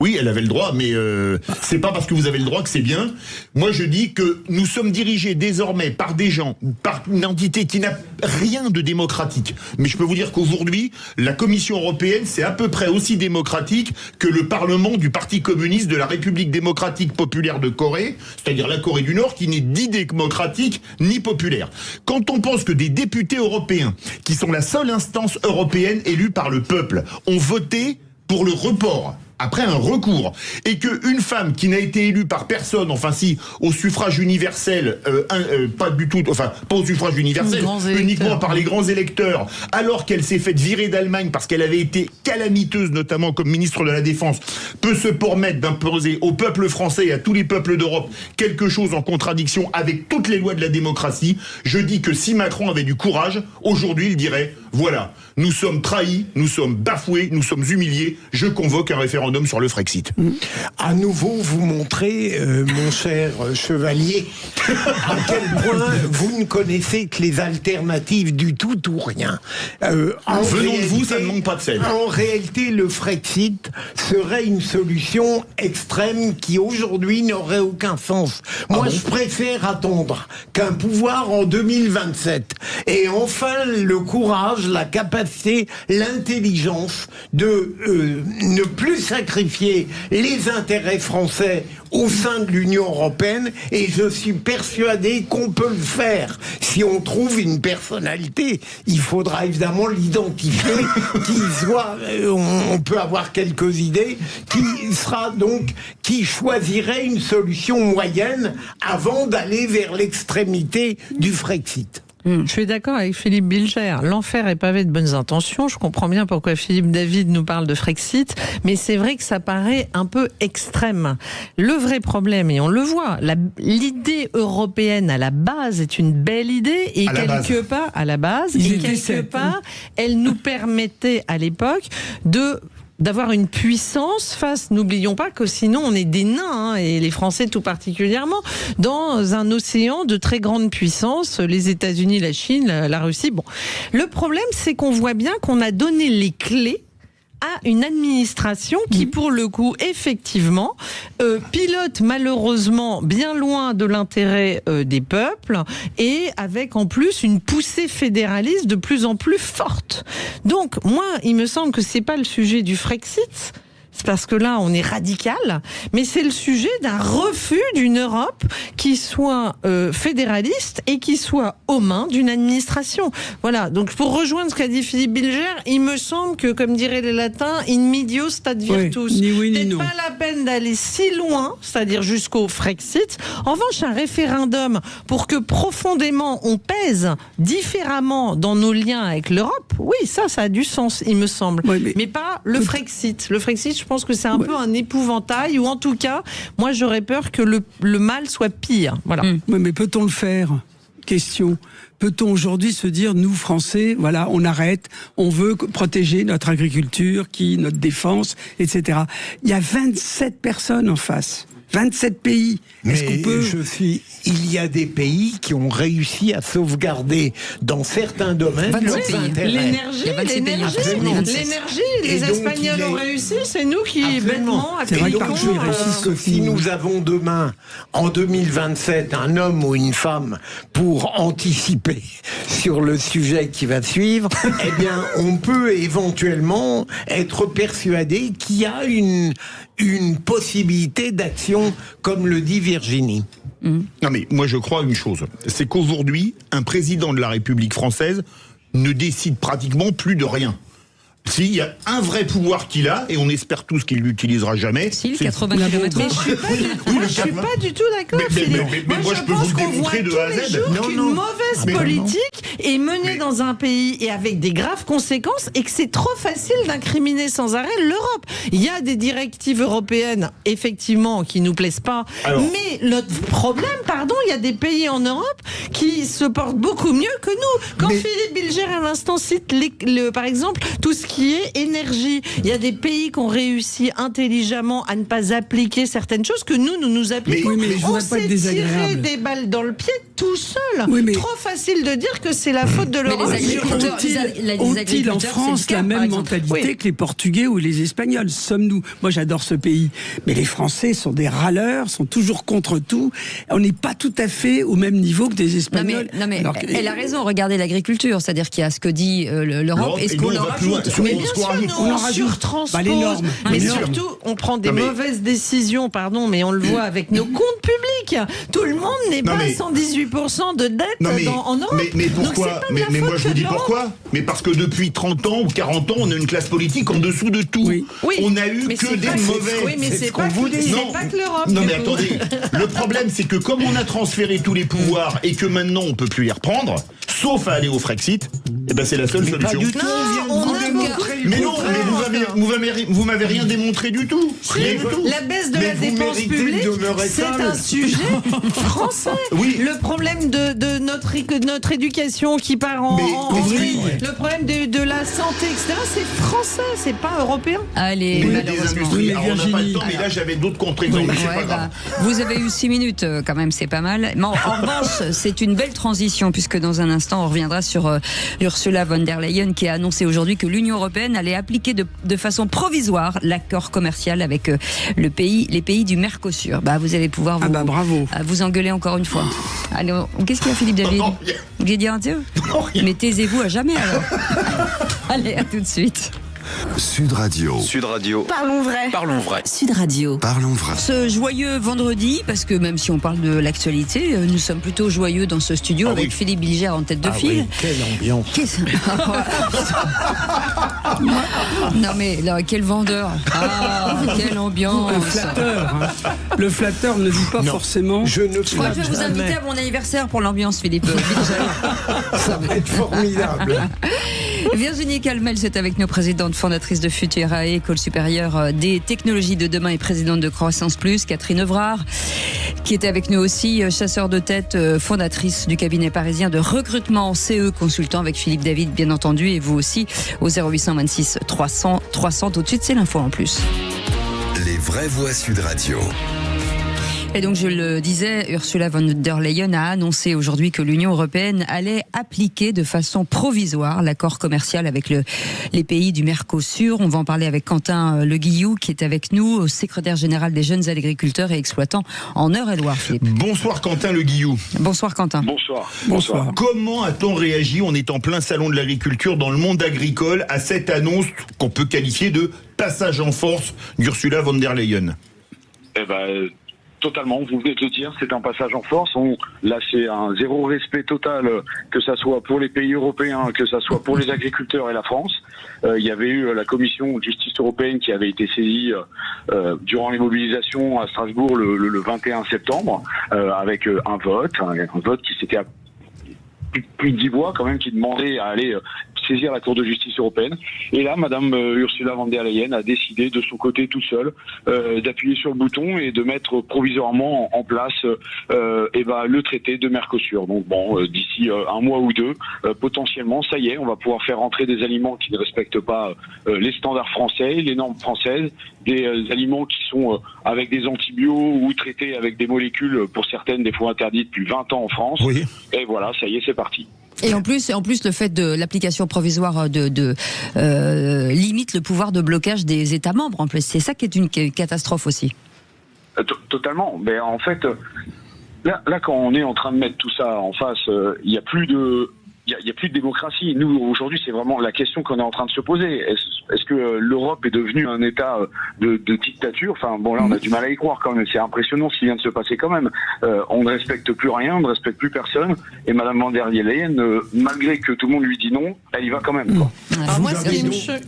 Oui, elle avait le droit, mais c'est pas parce que vous avez le droit que c'est bien. Moi, je dis que nous sommes dirigés désormais par des gens, par une entité qui n'a rien de démocratique. Mais je peux vous dire qu'aujourd'hui, la Commission européenne, c'est à peu près aussi démocratique que le Parlement du Parti communiste de la République démocratique populaire de Corée, c'est-à-dire la Corée du Nord, qui n'est ni démocratique ni populaire. Quand on pense que des députés européens, qui sont la seule instance européenne élue par le peuple, ont voté pour le report après un recours, et qu'une femme qui n'a été élue par personne, enfin si, au suffrage universel, pas du tout, enfin pas au suffrage universel, uniquement par les grands électeurs, alors qu'elle s'est faite virer d'Allemagne parce qu'elle avait été calamiteuse, notamment comme ministre de la Défense, peut se permettre d'imposer au peuple français et à tous les peuples d'Europe quelque chose en contradiction avec toutes les lois de la démocratie. Je dis que si Macron avait du courage, aujourd'hui il dirait, voilà, nous sommes trahis, nous sommes bafoués, nous sommes humiliés, je convoque un référendum sur le Frexit. À nouveau, vous montrez, mon cher chevalier, à quel point vous ne connaissez que les alternatives du tout ou rien. Venons de vous, ça ne manque pas de sel. En réalité, le Frexit serait une solution extrême qui aujourd'hui n'aurait aucun sens. Moi, je préfère attendre qu'un pouvoir en 2027 ait enfin le courage, la capacité, l'intelligence de ne plus sacrifier les intérêts français au sein de l'Union européenne, et je suis persuadé qu'on peut le faire si on trouve une personnalité. Il faudra évidemment l'identifier, on peut avoir quelques idées, qui choisirait une solution moyenne avant d'aller vers l'extrémité du Frexit. Je suis d'accord avec Philippe Bilger. L'enfer est pavé de bonnes intentions. Je comprends bien pourquoi Philippe David nous parle de Frexit, mais c'est vrai que ça paraît un peu extrême. Le vrai problème, et on le voit, l'idée européenne à la base est une belle idée, et quelque part, elle nous permettait à l'époque de d'avoir une puissance face, n'oublions pas que sinon on est des nains, et les Français tout particulièrement, dans un océan de très grande puissance, les États-Unis, la Chine, la Russie. Bon. Le problème, c'est qu'on voit bien qu'on a donné les clés à une administration qui, pour le coup, effectivement, pilote malheureusement bien loin de l'intérêt des peuples, et avec en plus une poussée fédéraliste de plus en plus forte. Donc, moi, il me semble que c'est pas le sujet du Frexit. C'est parce que là, on est radical, mais c'est le sujet d'un refus d'une Europe qui soit fédéraliste et qui soit aux mains d'une administration. Voilà, donc pour rejoindre ce qu'a dit Philippe Bilger, il me semble que, comme diraient les latins, in medio stat virtus. Ni oui, ni non. Pas la peine d'aller si loin, c'est-à-dire jusqu'au Frexit. En revanche, un référendum pour que profondément on pèse différemment dans nos liens avec l'Europe, oui, ça a du sens, il me semble. Oui, mais pas le Frexit. Le Frexit, je pense que c'est un peu un épouvantail, ou en tout cas, moi j'aurais peur que le mal soit pire. Voilà. Oui, mais peut-on le faire ? Question. Peut-on aujourd'hui se dire, nous Français, voilà, on arrête, on veut protéger notre agriculture, notre défense, etc. Il y a 27 personnes en face. 27 pays. Est-ce qu'on peut... Il y a des pays qui ont réussi à sauvegarder dans certains domaines leurs intérêts. L'énergie, les Espagnols ont réussi, c'est nous qui bêtement appliquons. Si nous avons demain, en 2027, un homme ou une femme pour anticiper sur le sujet qui va suivre, eh bien, on peut éventuellement être persuadé qu'il y a une possibilité d'action, comme le dit Virginie. Non mais moi je crois une chose, c'est qu'aujourd'hui, un président de la République française ne décide pratiquement plus de rien. S'il y a un vrai pouvoir qu'il a, et on espère tous qu'il l'utilisera jamais. Si, le 80 km/h. Mais je suis pas du tout d'accord, Philippe. Mais moi, je peux vous le démontrer de A à Z. Qu'une mauvaise politique est menée dans un pays et avec des graves conséquences, et que c'est trop facile d'incriminer sans arrêt l'Europe. Il y a des directives européennes, effectivement, qui nous plaisent pas. Mais notre problème, il y a des pays en Europe qui se portent beaucoup mieux que nous. Quand Philippe Bilger, à l'instant, cite par exemple tout ce qui est énergie, il y a des pays qui ont réussi intelligemment à ne pas appliquer certaines choses que nous appliquons. On s'est tiré des balles dans le pied tout seul. Trop facile de dire que c'est la faute de l'Europe. Ont-ils en France la même mentalité que les Portugais ou les Espagnols? Sommes-nous? Moi, j'adore ce pays, mais les Français sont des râleurs, sont toujours contre tout. On n'est pas tout à fait au même niveau que des Espagnols. Non mais elle a raison. Regardez l'agriculture, c'est-à-dire qu'il y a ce que dit l'Europe et ce qu'on en rajoute. Mais bien sûr, on surtranspose. Mais surtout, on prend des mauvaises décisions, mais on le voit avec nos comptes publics. Tout le monde n'est pas à 118% de dette en Europe. Mais pourquoi? Mais moi je vous dis pourquoi. Mais parce que depuis 30 ans ou 40 ans, on a une classe politique en dessous de tout. On a eu que des mauvais. Oui, mais c'est pas que l'Europe. Non mais attendez, le problème c'est que comme on a transféré tous les pouvoirs et que maintenant on peut plus les reprendre, sauf à aller au Frexit, eh ben c'est la seule solution. Mais non, mais vous m'avez rien démontré du tout. La baisse de la dépense publique, c'est un sujet français. Le problème de notre éducation qui part en vrille, le problème de la santé, etc., c'est français, c'est pas européen. Allez, malheureusement. On n'a pas le temps, mais là j'avais d'autres contre-exemples, c'est pas grave. Vous avez eu 6 minutes quand même, c'est pas mal. Mais en revanche, c'est une belle transition, puisque dans un instant, on reviendra sur Ursula von der Leyen, qui a annoncé aujourd'hui que l'Union européenne allait appliquer de façon provisoire l'accord commercial avec les pays du Mercosur. Vous allez pouvoir vous engueuler encore une fois. Allez, qu'est-ce qu'il y a, Philippe David? Vous voulez dire un Dieu? Mais taisez-vous à jamais alors. Allez, à tout de suite. Sud Radio. Parlons vrai. Sud Radio. Parlons vrai. Ce joyeux vendredi, parce que même si on parle de l'actualité, nous sommes plutôt joyeux dans ce studio avec Philippe Bilger en tête de file. Quelle ambiance. Non mais là, quel vendeur. Quelle ambiance. Le flatteur ne dit pas forcément. Je crois que je vais vous inviter à mon anniversaire pour l'ambiance, Philippe Bilger. Ça va être formidable. Virginie Calmel, c'est avec nous, présidente fondatrice de Futurae, école supérieure des technologies de demain et présidente de Croissance Plus. Catherine Evrard, qui est avec nous aussi, chasseur de tête, fondatrice du cabinet parisien de recrutement CE, consultant avec Philippe David, bien entendu, et vous aussi, au 0826 300 300. Tout de suite, c'est l'info en plus. Les vraies voix Sud Radio. Et donc, je le disais, Ursula von der Leyen a annoncé aujourd'hui que l'Union européenne allait appliquer de façon provisoire l'accord commercial avec les pays du Mercosur. On va en parler avec Quentin Le Guillou, qui est avec nous, secrétaire général des jeunes agriculteurs et exploitants en Eure-et-Loire. Philippe. Bonsoir Quentin Le Guillou. Bonsoir Quentin. Bonsoir. Comment a-t-on réagi? On est en plein salon de l'agriculture dans le monde agricole à cette annonce qu'on peut qualifier de passage en force d'Ursula von der Leyen. Totalement, vous venez de le dire, c'est un passage en force. Là, c'est un zéro respect total, que ça soit pour les pays européens, que ça soit pour les agriculteurs et la France. Il y avait eu la commission de justice européenne qui avait été saisie durant les mobilisations à Strasbourg le 21 septembre, avec un vote qui s'était à plus de 10 voix quand même, qui demandait à aller saisir la Cour de justice européenne. Et là, Madame Ursula von der Leyen a décidé de son côté tout seul d'appuyer sur le bouton et de mettre provisoirement en place le traité de Mercosur. Donc d'ici un mois ou deux, potentiellement, ça y est, on va pouvoir faire rentrer des aliments qui ne respectent pas les standards français, les normes françaises, des aliments qui sont avec des antibiotiques ou traités avec des molécules, pour certaines des fois interdites depuis 20 ans en France. Oui. Et voilà, ça y est, c'est parti. Et en plus, le fait de l'application provisoire limite le pouvoir de blocage des États membres. En plus, c'est ça qui est une catastrophe aussi. Totalement. Mais en fait, là, quand on est en train de mettre tout ça en face, il n'y a plus de démocratie. Nous, aujourd'hui, c'est vraiment la question qu'on est en train de se poser. Est-ce que l'Europe est devenue un État de dictature? Enfin, là, on a du mal à y croire quand même. C'est impressionnant ce qui vient de se passer quand même. On ne respecte plus rien, on ne respecte plus personne. Et Madame von der Leyen, malgré que tout le monde lui dit non, elle y va quand même, quoi. Alors moi, ce qui me choque...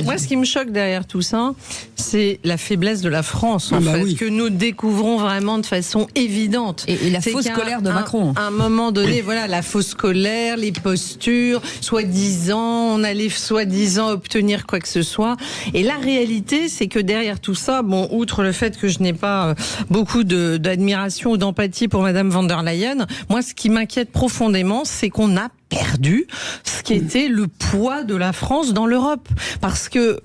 Moi, ce qui me choque derrière tout ça, c'est la faiblesse de la France, en fait, que nous découvrons vraiment de façon évidente. Et la fausse colère de Macron. À un moment donné, voilà, la fausse colère, les postures, soi-disant, on allait soi-disant obtenir quoi que ce soit. Et la réalité, c'est que derrière tout ça, outre le fait que je n'ai pas beaucoup d'admiration ou d'empathie pour Madame von der Leyen, moi, ce qui m'inquiète profondément, c'est qu'on a perdu ce qui était le poids de la France dans l'Europe, parce que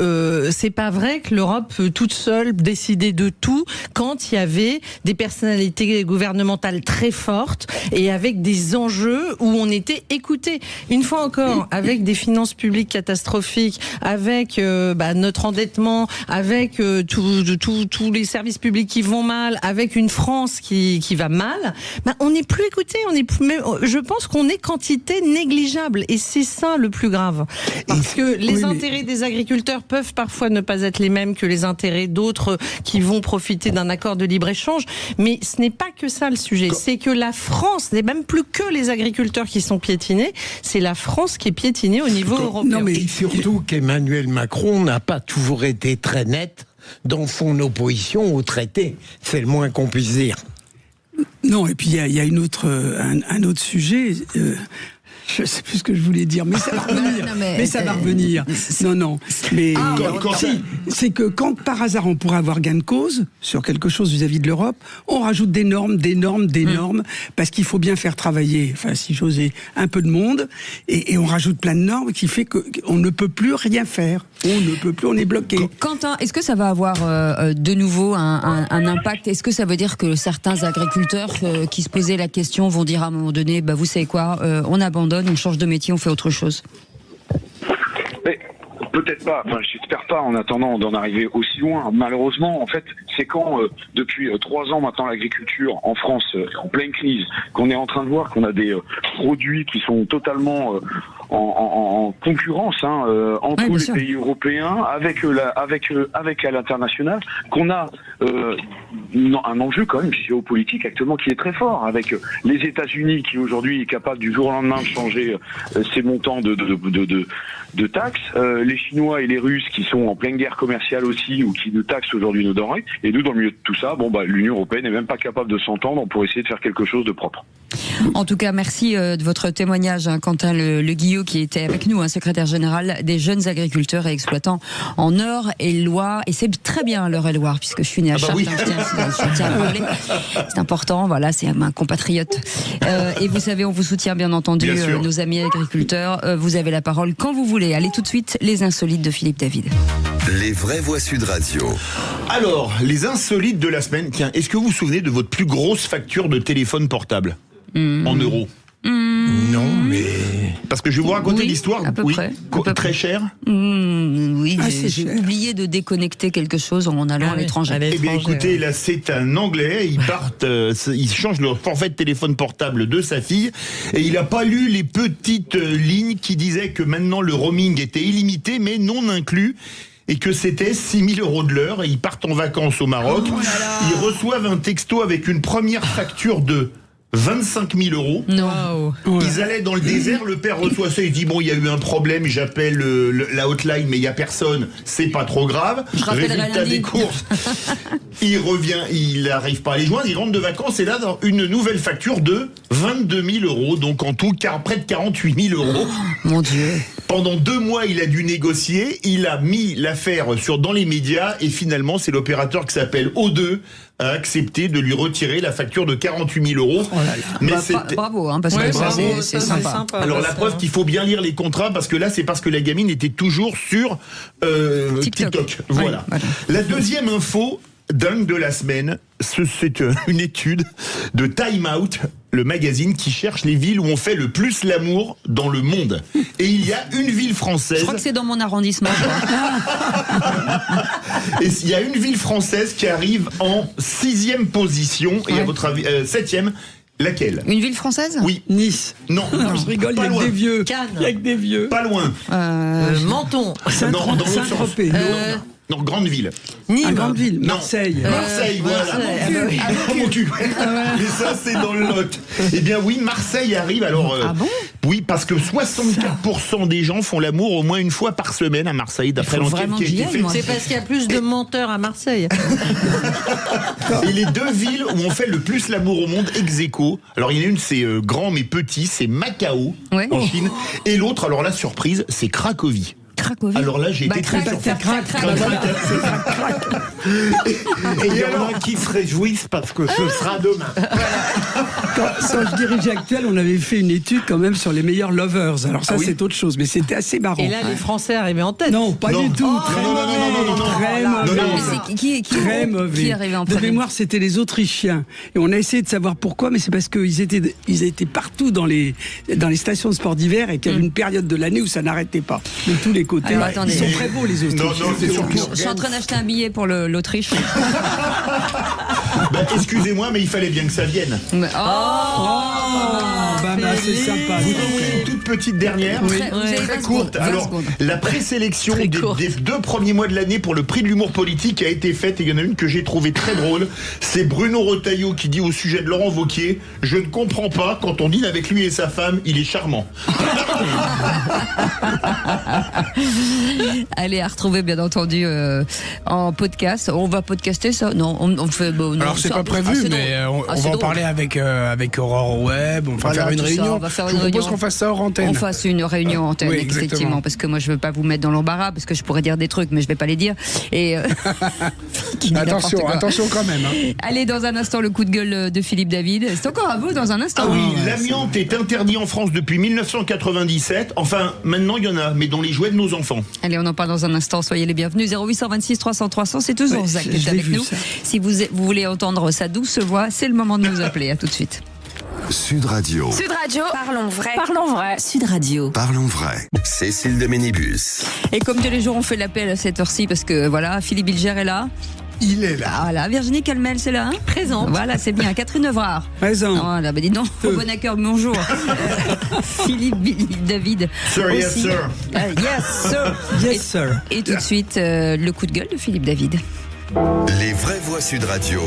c'est pas vrai que l'Europe toute seule décidait de tout quand il y avait des personnalités gouvernementales très fortes et avec des enjeux où on était écouté. Une fois encore, avec des finances publiques catastrophiques, avec notre endettement, avec tous les services publics qui vont mal, avec une France qui va mal, on n'est plus écouté. Je pense qu'on est quantité négligeable, et c'est ça le plus grave, parce que les intérêts des agriculteurs peuvent parfois ne pas être les mêmes que les intérêts d'autres qui vont profiter d'un accord de libre-échange, mais ce n'est pas que ça le sujet, c'est que la France n'est même plus que les agriculteurs qui sont piétinés, c'est la France qui est piétinée au niveau européen. Non, mais surtout qu'Emmanuel Macron n'a pas toujours été très net dans son opposition au traité, c'est le moins qu'on puisse dire. Non, et puis il y a un autre sujet. Je ne sais plus ce que je voulais dire, mais ça va revenir. Mais ça va revenir. Non. Mais c'est que quand par hasard on pourrait avoir gain de cause sur quelque chose vis-à-vis de l'Europe, on rajoute des normes, parce qu'il faut bien faire travailler, enfin si j'osais, un peu de monde, et on rajoute plein de normes qui fait qu'on ne peut plus rien faire. On est bloqué. Quentin, est-ce que ça va avoir de nouveau un impact? Est-ce que ça veut dire que certains agriculteurs qui se posaient la question vont dire à un moment donné, vous savez quoi, on abandonne, on change de métier, on fait autre chose? Mais peut-être pas, j'espère pas en attendant d'en arriver aussi loin. Malheureusement, en fait, c'est quand, depuis 3 ans maintenant, l'agriculture en France, en pleine crise, qu'on est en train de voir qu'on a des produits qui sont totalement en concurrence entre les pays européens, avec à l'international, qu'on a un enjeu quand même géopolitique actuellement qui est très fort, avec les États-Unis qui aujourd'hui est capable du jour au lendemain de changer ses montants de taxes, les Chinois et les Russes qui sont en pleine guerre commerciale aussi, ou qui nous taxent aujourd'hui nos denrées, et nous dans le milieu de tout ça, l'Union européenne n'est même pas capable de s'entendre pour essayer de faire quelque chose de propre. En tout cas, merci de votre témoignage, Quentin Le Guillot, qui était avec nous, secrétaire général des jeunes agriculteurs et exploitants en Eure-et-Loire. Et c'est très bien l'Eure-et-Loire, puisque je suis né à Chartres, oui. je tiens à le rappeler. C'est important, voilà, c'est un compatriote. Et vous savez, on vous soutient bien entendu, nos amis agriculteurs. Vous avez la parole quand vous voulez. Allez tout de suite, les insolites de Philippe David. Les vraies voix Sud Radio. Alors, les insolites de la semaine. Tiens, est-ce que vous vous souvenez de votre plus grosse facture de téléphone portable en euros? Non, mais... Parce que je vais vous raconter l'histoire. À peu près. Très cher. Oui, j'ai oublié de déconnecter quelque chose en allant à l'étranger. Eh bien, écoutez, là, c'est un Anglais. Il change le forfait de téléphone portable de sa fille et il n'a pas lu les petites lignes qui disaient que maintenant le roaming était illimité mais non inclus. Et que c'était 6 000 € de l'heure, et ils partent en vacances au Maroc. Ils reçoivent un texto avec une première facture de 25 000 €. Non. Ils allaient dans le désert, le père reçoit ça, il dit bon, il y a eu un problème, j'appelle la hotline, mais il n'y a personne, c'est pas trop grave. Résultat des courses, il revient, il n'arrive pas à les joindre, il rentre de vacances, et là, dans une nouvelle facture de 22 000 €, donc en tout, près de 48 000 €. Mon Dieu. Pendant 2 mois, il a dû négocier, il a mis l'affaire dans les médias, et finalement, c'est l'opérateur qui s'appelle O2 a accepté de lui retirer la facture de 48 000 €. Mais bravo, parce que c'est sympa. Alors la preuve qu'il faut bien lire les contrats, parce que là, c'est parce que la gamine était toujours sur TikTok. Voilà. La deuxième info dingue de la semaine, c'est une étude de Time Out, le magazine qui cherche les villes où on fait le plus l'amour dans le monde. Et il y a une ville française... Je crois que c'est dans mon arrondissement. Et il y a une ville française qui arrive en 6e position, et à votre avis, 7e, laquelle? Une ville française? Oui. Nice. Non, je rigole, il y a que des vieux. Cannes. Il y a que des vieux. Pas loin. Menton. Saint-Tropez. Non, grande ville. Nîmes. Grande ville. Non. Marseille. Marseille, voilà. Mon cul. Mais ça, c'est dans le Lot. Eh bien, oui, Marseille arrive. Alors, ah bon? Oui, parce que 64% des gens font l'amour au moins une fois par semaine à Marseille, d'après l'enquête qui a été faite. C'est parce qu'il y a plus de menteurs à Marseille. Et les deux villes où on fait le plus l'amour au monde, ex aequo. Alors, il y en a une, c'est grand mais petit, c'est Macao, en Chine. Et l'autre, alors là, surprise, c'est Cracovie. Cracovie. Alors là, j'ai été très surpris. Et il y en a qui se réjouissent parce que ce sera demain. Quand je dirigeais Actuel, on avait fait une étude quand même sur les meilleurs lovers. Alors ça, c'est autre chose, mais c'était assez marrant. Et là, les Français arrivaient en tête. Non, pas du tout. Très mauvais. Très mauvais. Qui arrivait en De mémoire, c'était les Autrichiens. Et on a essayé de savoir pourquoi, mais c'est parce qu'ils étaient partout dans les stations de sport d'hiver et qu'il y avait une période de l'année où ça n'arrêtait pas. De tous les côtés. Alors, attendez. Ils sont très beaux, les Autrichiens. Non, c'est surtout... Je suis en train d'acheter un billet pour l'Autriche. Excusez-moi, mais il fallait bien que ça vienne. C'est sympa. Vous avez une toute petite dernière, très courte. Alors, la présélection des 2 premiers mois de l'année pour le prix de l'humour politique a été faite, et il y en a une que j'ai trouvée très drôle. C'est Bruno Retailleau qui dit au sujet de Laurent Wauquiez: je ne comprends pas, quand on dîne avec lui et sa femme, il est charmant. Allez, à retrouver bien entendu en podcast. On va podcaster ça? Non, on fait... Bon, alors c'est pas prévu, mais on va en parler avec Aurore Web. On va faire une réunion. Je vous propose qu'on fasse ça hors antenne. On fasse une réunion antenne, oui, effectivement, parce que moi je veux pas vous mettre dans l'embarras, parce que je pourrais dire des trucs, mais je vais pas les dire. Et attention quand même. Allez, dans un instant, le coup de gueule de Philippe David. C'est encore à vous dans un instant. Ah oui, l'amiante est interdit en France depuis 1997. Enfin, maintenant il y en a, mais dans les jouets de nos enfants. Allez, on en parle dans un instant. Soyez les bienvenus. 0826 300 300. C'est toujours Zach qui est avec nous. Si vous voulez entendre sa douce voix, c'est le moment de nous appeler. À tout de suite. Sud Radio. Sud Radio. Parlons vrai. Parlons vrai. Sud Radio. Parlons vrai. Cécile de Ménibus. Et comme tous les jours, on fait l'appel à cette heure-ci parce que voilà, Philippe Bilger est là. Il est là. Voilà, Virginie Calmel, c'est là, présente. Voilà, c'est bien. Catherine Evrard. Présent. Voilà, dis donc, au bon accueil, bonjour. Philippe David. Sir, aussi. yes, sir. Yes, sir. Yes, sir. Et tout de suite, le coup de gueule de Philippe David. Les vraies voix Sud Radio.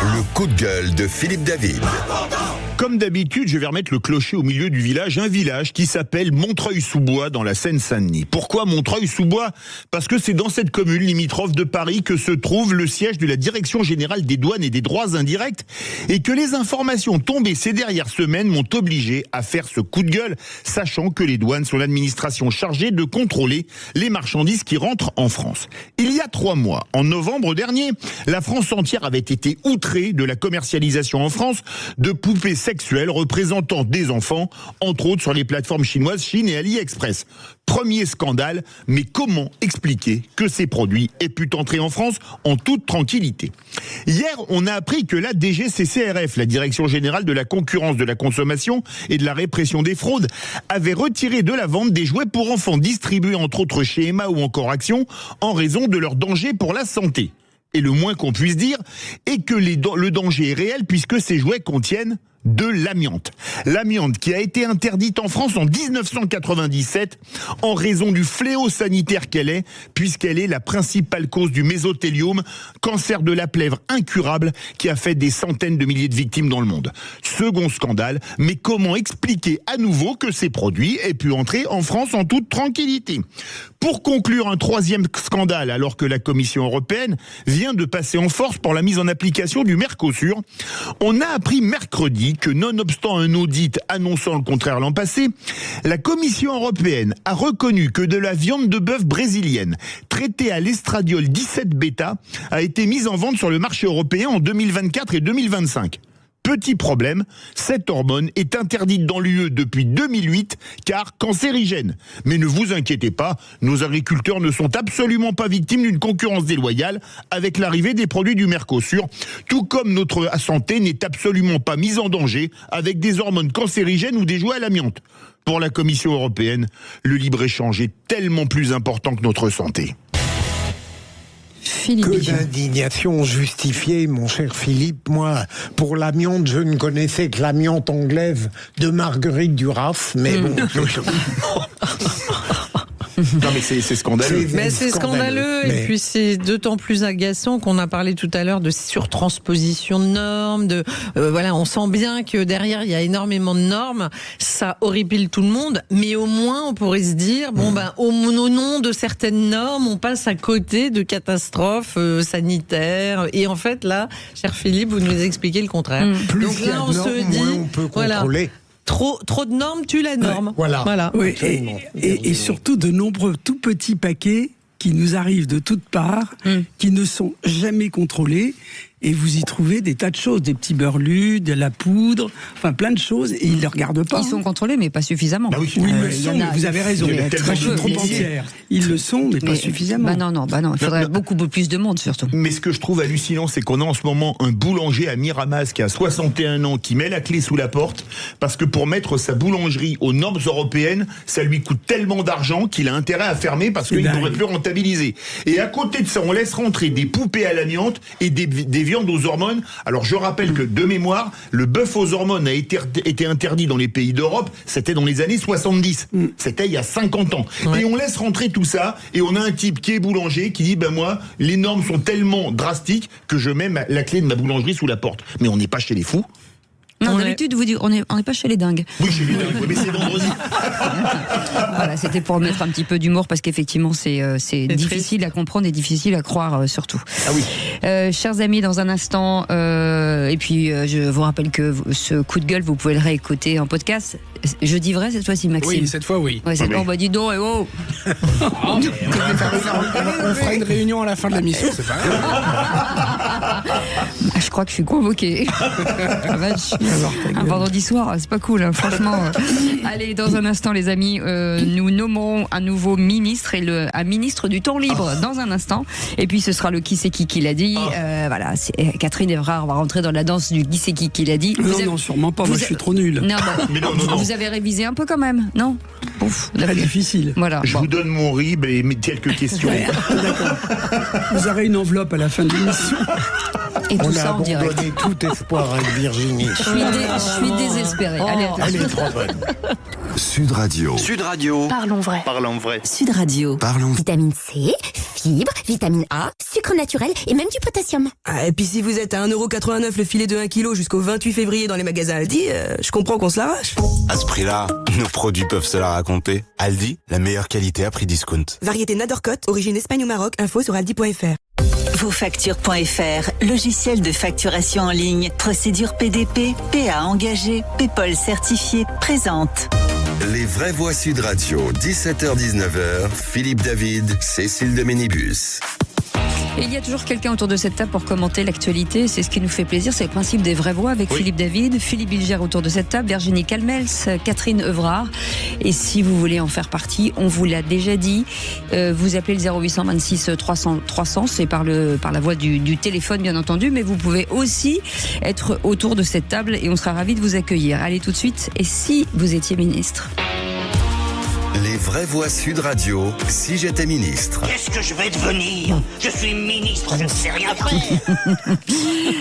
Le coup de gueule de Philippe David. Comme d'habitude, je vais remettre le clocher au milieu du village, un village qui s'appelle Montreuil-sous-Bois dans la Seine-Saint-Denis. Pourquoi Montreuil-sous-Bois? Parce que c'est dans cette commune limitrophe de Paris que se trouve le siège de la Direction Générale des Douanes et des Droits Indirects et que les informations tombées ces dernières semaines m'ont obligé à faire ce coup de gueule, sachant que les douanes sont l'administration chargée de contrôler les marchandises qui rentrent en France. Il y a 3 mois, en novembre dernier, la France entière avait été outrée de la commercialisation en France de poupées sexuelles représentant des enfants, entre autres sur les plateformes chinoises Chine et AliExpress. Premier scandale, mais comment expliquer que ces produits aient pu entrer en France en toute tranquillité? Hier, on a appris que la DGCCRF, la Direction Générale de la Concurrence, de la Consommation et de la Répression des Fraudes, avait retiré de la vente des jouets pour enfants distribués entre autres chez Emma ou encore Action en raison de leur danger pour la santé. Et le moins qu'on puisse dire est que le danger est réel puisque ces jouets contiennent de l'amiante. L'amiante qui a été interdite en France en 1997 en raison du fléau sanitaire qu'elle est, puisqu'elle est la principale cause du mésothéliome, cancer de la plèvre incurable qui a fait des centaines de milliers de victimes dans le monde. Second scandale, mais comment expliquer à nouveau que ces produits aient pu entrer en France en toute tranquillité? Pour conclure, un 3e scandale, alors que la Commission européenne vient de passer en force pour la mise en application du Mercosur, on a appris mercredi que nonobstant un audit annonçant le contraire l'an passé, la Commission européenne a reconnu que de la viande de bœuf brésilienne traitée à l'estradiol 17 bêta a été mise en vente sur le marché européen en 2024 et 2025. Petit problème, cette hormone est interdite dans l'UE depuis 2008 car cancérigène. Mais ne vous inquiétez pas, nos agriculteurs ne sont absolument pas victimes d'une concurrence déloyale avec l'arrivée des produits du Mercosur, tout comme notre santé n'est absolument pas mise en danger avec des hormones cancérigènes ou des jouets à l'amiante. Pour la Commission européenne, le libre-échange est tellement plus important que notre santé. Que d'indignation justifiée, mon cher Philippe. Moi, pour l'amiante, je ne connaissais que l'amiante anglaise de Marguerite Duras, mais bon... Non mais c'est scandaleux. C'est scandaleux et puis c'est d'autant plus agaçant qu'on a parlé tout à l'heure de surtransposition de normes, voilà, on sent bien que derrière il y a énormément de normes, ça horripile tout le monde, mais au moins on pourrait se dire au nom de certaines normes, on passe à côté de catastrophes sanitaires et en fait là, cher Philippe, vous nous expliquez le contraire. Donc là on se dit on peut contrôler. Trop de normes tue la norme. Ouais, voilà. Oui, et surtout de nombreux tout petits paquets qui nous arrivent de toutes parts, qui ne sont jamais contrôlés. Et vous y trouvez des tas de choses, des petits beurlus, de la poudre, enfin plein de choses, et ils ne les regardent pas. Ils sont contrôlés, mais pas suffisamment. Bah oui, ils le sont, vous avez raison. Trop entière. Ils le sont, mais pas suffisamment. Non, il faudrait beaucoup plus de monde, surtout. Mais ce que je trouve hallucinant, c'est qu'on a en ce moment un boulanger à Miramas qui a 61 ans, qui met la clé sous la porte, parce que pour mettre sa boulangerie aux normes européennes, ça lui coûte tellement d'argent qu'il a intérêt à fermer parce qu'il ne pourrait plus rentabiliser. Et à côté de ça, on laisse rentrer des poupées à l'amiante et des viandes aux hormones. Alors je rappelle que de mémoire, le bœuf aux hormones a été interdit dans les pays d'Europe, c'était dans les années 70. C'était il y a 50 ans. Ouais. Et on laisse rentrer tout ça et on a un type qui est boulanger qui dit moi, les normes sont tellement drastiques que je mets la clé de ma boulangerie sous la porte. Mais on n'est pas chez les fous. Non, d'habitude, vous dites, on n'est pas chez les dingues. Oui, chez les dingues, mais c'est vendredi. Voilà, c'était pour mettre un petit peu d'humour parce qu'effectivement, c'est difficile à comprendre et difficile à croire surtout. Ah oui. Chers amis, dans un instant, et puis je vous rappelle que ce coup de gueule, vous pouvez le réécouter en podcast. Je dis vrai cette fois-ci, Maxime? Oui, cette fois, oui. Ouais, cette fois, on va dire donc, on fera une réunion à la fin de la mission, c'est pas grave. Je crois que je suis convoqué. Un vendredi soir, c'est pas cool, hein, franchement. Allez, dans un instant, les amis, nous nommerons un nouveau ministre et un ministre du temps libre dans un instant. Et puis ce sera le qui c'est qui l'a dit. Voilà, Catherine Evrard va rentrer dans la danse du qui c'est qui l'a dit. Non, sûrement pas. Moi, je suis trop nul. Non, vous avez révisé un peu quand même, non? Ouf, très difficile. Voilà. Je vous donne mon RIB et quelques questions. D'accord. Vous aurez une enveloppe à la fin de l'émission. Et tout on ça a en direct. abandonné tout espoir avec Virginie. Je suis désespérée. Allez, elle est trop bonne. Sud Radio. Sud Radio. Parlons vrai. Parlons vrai. Sud Radio. Parlons. Vitamine C, fibres, vitamine A, sucre naturel et même du potassium. Ah, et puis si vous êtes à 1,89€ le filet de 1 kg jusqu'au 28 février dans les magasins Aldi, je comprends qu'on se l'arrache. À ce prix-là, nos produits peuvent se la raconter. Aldi, la meilleure qualité à prix discount. Variété Nadorcote, origine Espagne ou Maroc, info sur aldi.fr. Vosfactures.fr, logiciel de facturation en ligne, procédure PDP, PA engagé, PayPal certifié, présente. Les vraies voix Sud Radio, 17h-19h, Philippe David, Cécile de Ménibus. Et il y a toujours quelqu'un autour de cette table pour commenter l'actualité. C'est ce qui nous fait plaisir. C'est le principe des vraies voix avec Philippe David, Philippe Bilger autour de cette table, Virginie Calmels, Catherine Evrard. Et si vous voulez en faire partie, on vous l'a déjà dit, vous appelez le 0826 300 300. C'est par la voie du téléphone, bien entendu. Mais vous pouvez aussi être autour de cette table et on sera ravis de vous accueillir. Allez tout de suite. Et si vous étiez ministre? Les vraies voix Sud Radio, si j'étais ministre. Qu'est-ce que je vais devenir? Je suis ministre, je ne sais rien faire.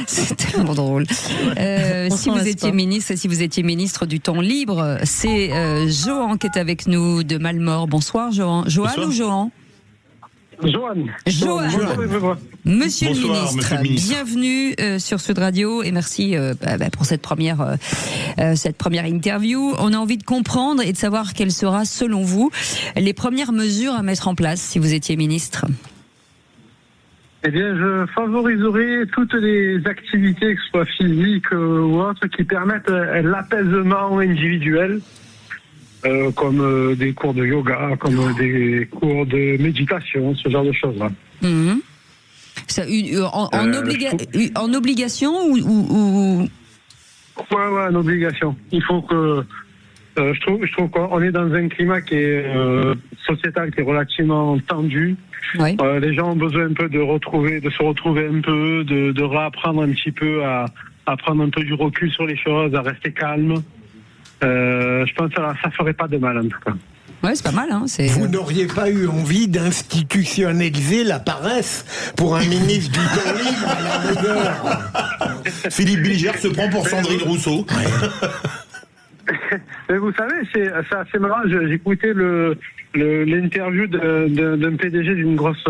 C'est tellement drôle. Si vous étiez ministre, et si vous étiez ministre du temps libre, c'est Johan qui est avec nous de Malmort. Bonsoir Johan. Johan ou Johan? Johan. Monsieur le ministre, bienvenue sur Sud Radio et merci pour cette première interview. On a envie de comprendre et de savoir quelles sera, selon vous, les premières mesures à mettre en place si vous étiez ministre. Eh bien, je favoriserai toutes les activités, que ce soit physiques ou autres, qui permettent l'apaisement individuel. Comme des cours de yoga, comme des cours de méditation, ce genre de choses-là. Mmh. Ça, en obligation ou... Ouais, en obligation. Il faut que... je trouve qu'on est dans un climat qui est sociétal, qui est relativement tendu. Ouais. Les gens ont besoin un peu de se retrouver un peu, de réapprendre un petit peu à prendre un peu du recul sur les choses, à rester calme. Je pense que ça ferait pas de mal en tout cas. Ouais, c'est pas mal. Hein, Vous n'auriez pas eu envie d'institutionnaliser la paresse pour un ministre du temps libre à la rigueur? Philippe Bilger se prend pour Sandrine Rousseau. Mais vous savez, c'est assez marrant. J'écoutais l'interview d'un PDG d'une grosse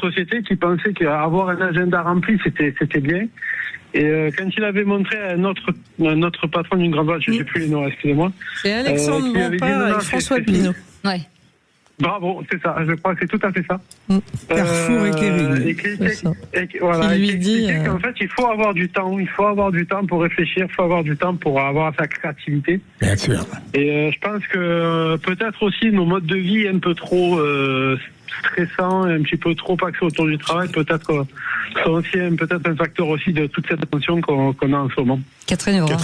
société qui pensait qu'avoir un agenda rempli, c'était bien. Et quand il avait montré à un autre patron d'une grande boîte, je ne sais plus les noms, excusez-moi. C'est Alexandre Bompard avec François Pinault. Ouais. Bravo, c'est ça, je crois que c'est tout à fait ça. Carrefour et Kering. Il lui dit qu'en fait, il faut avoir du temps pour réfléchir, il faut avoir du temps pour avoir sa créativité. Bien sûr. Et je pense que peut-être aussi nos modes de vie un peu trop stressants et un petit peu trop axés autour du travail, peut-être sont aussi peut-être un facteur aussi de toute cette tension qu'on a en ce moment. Catherine Evrard.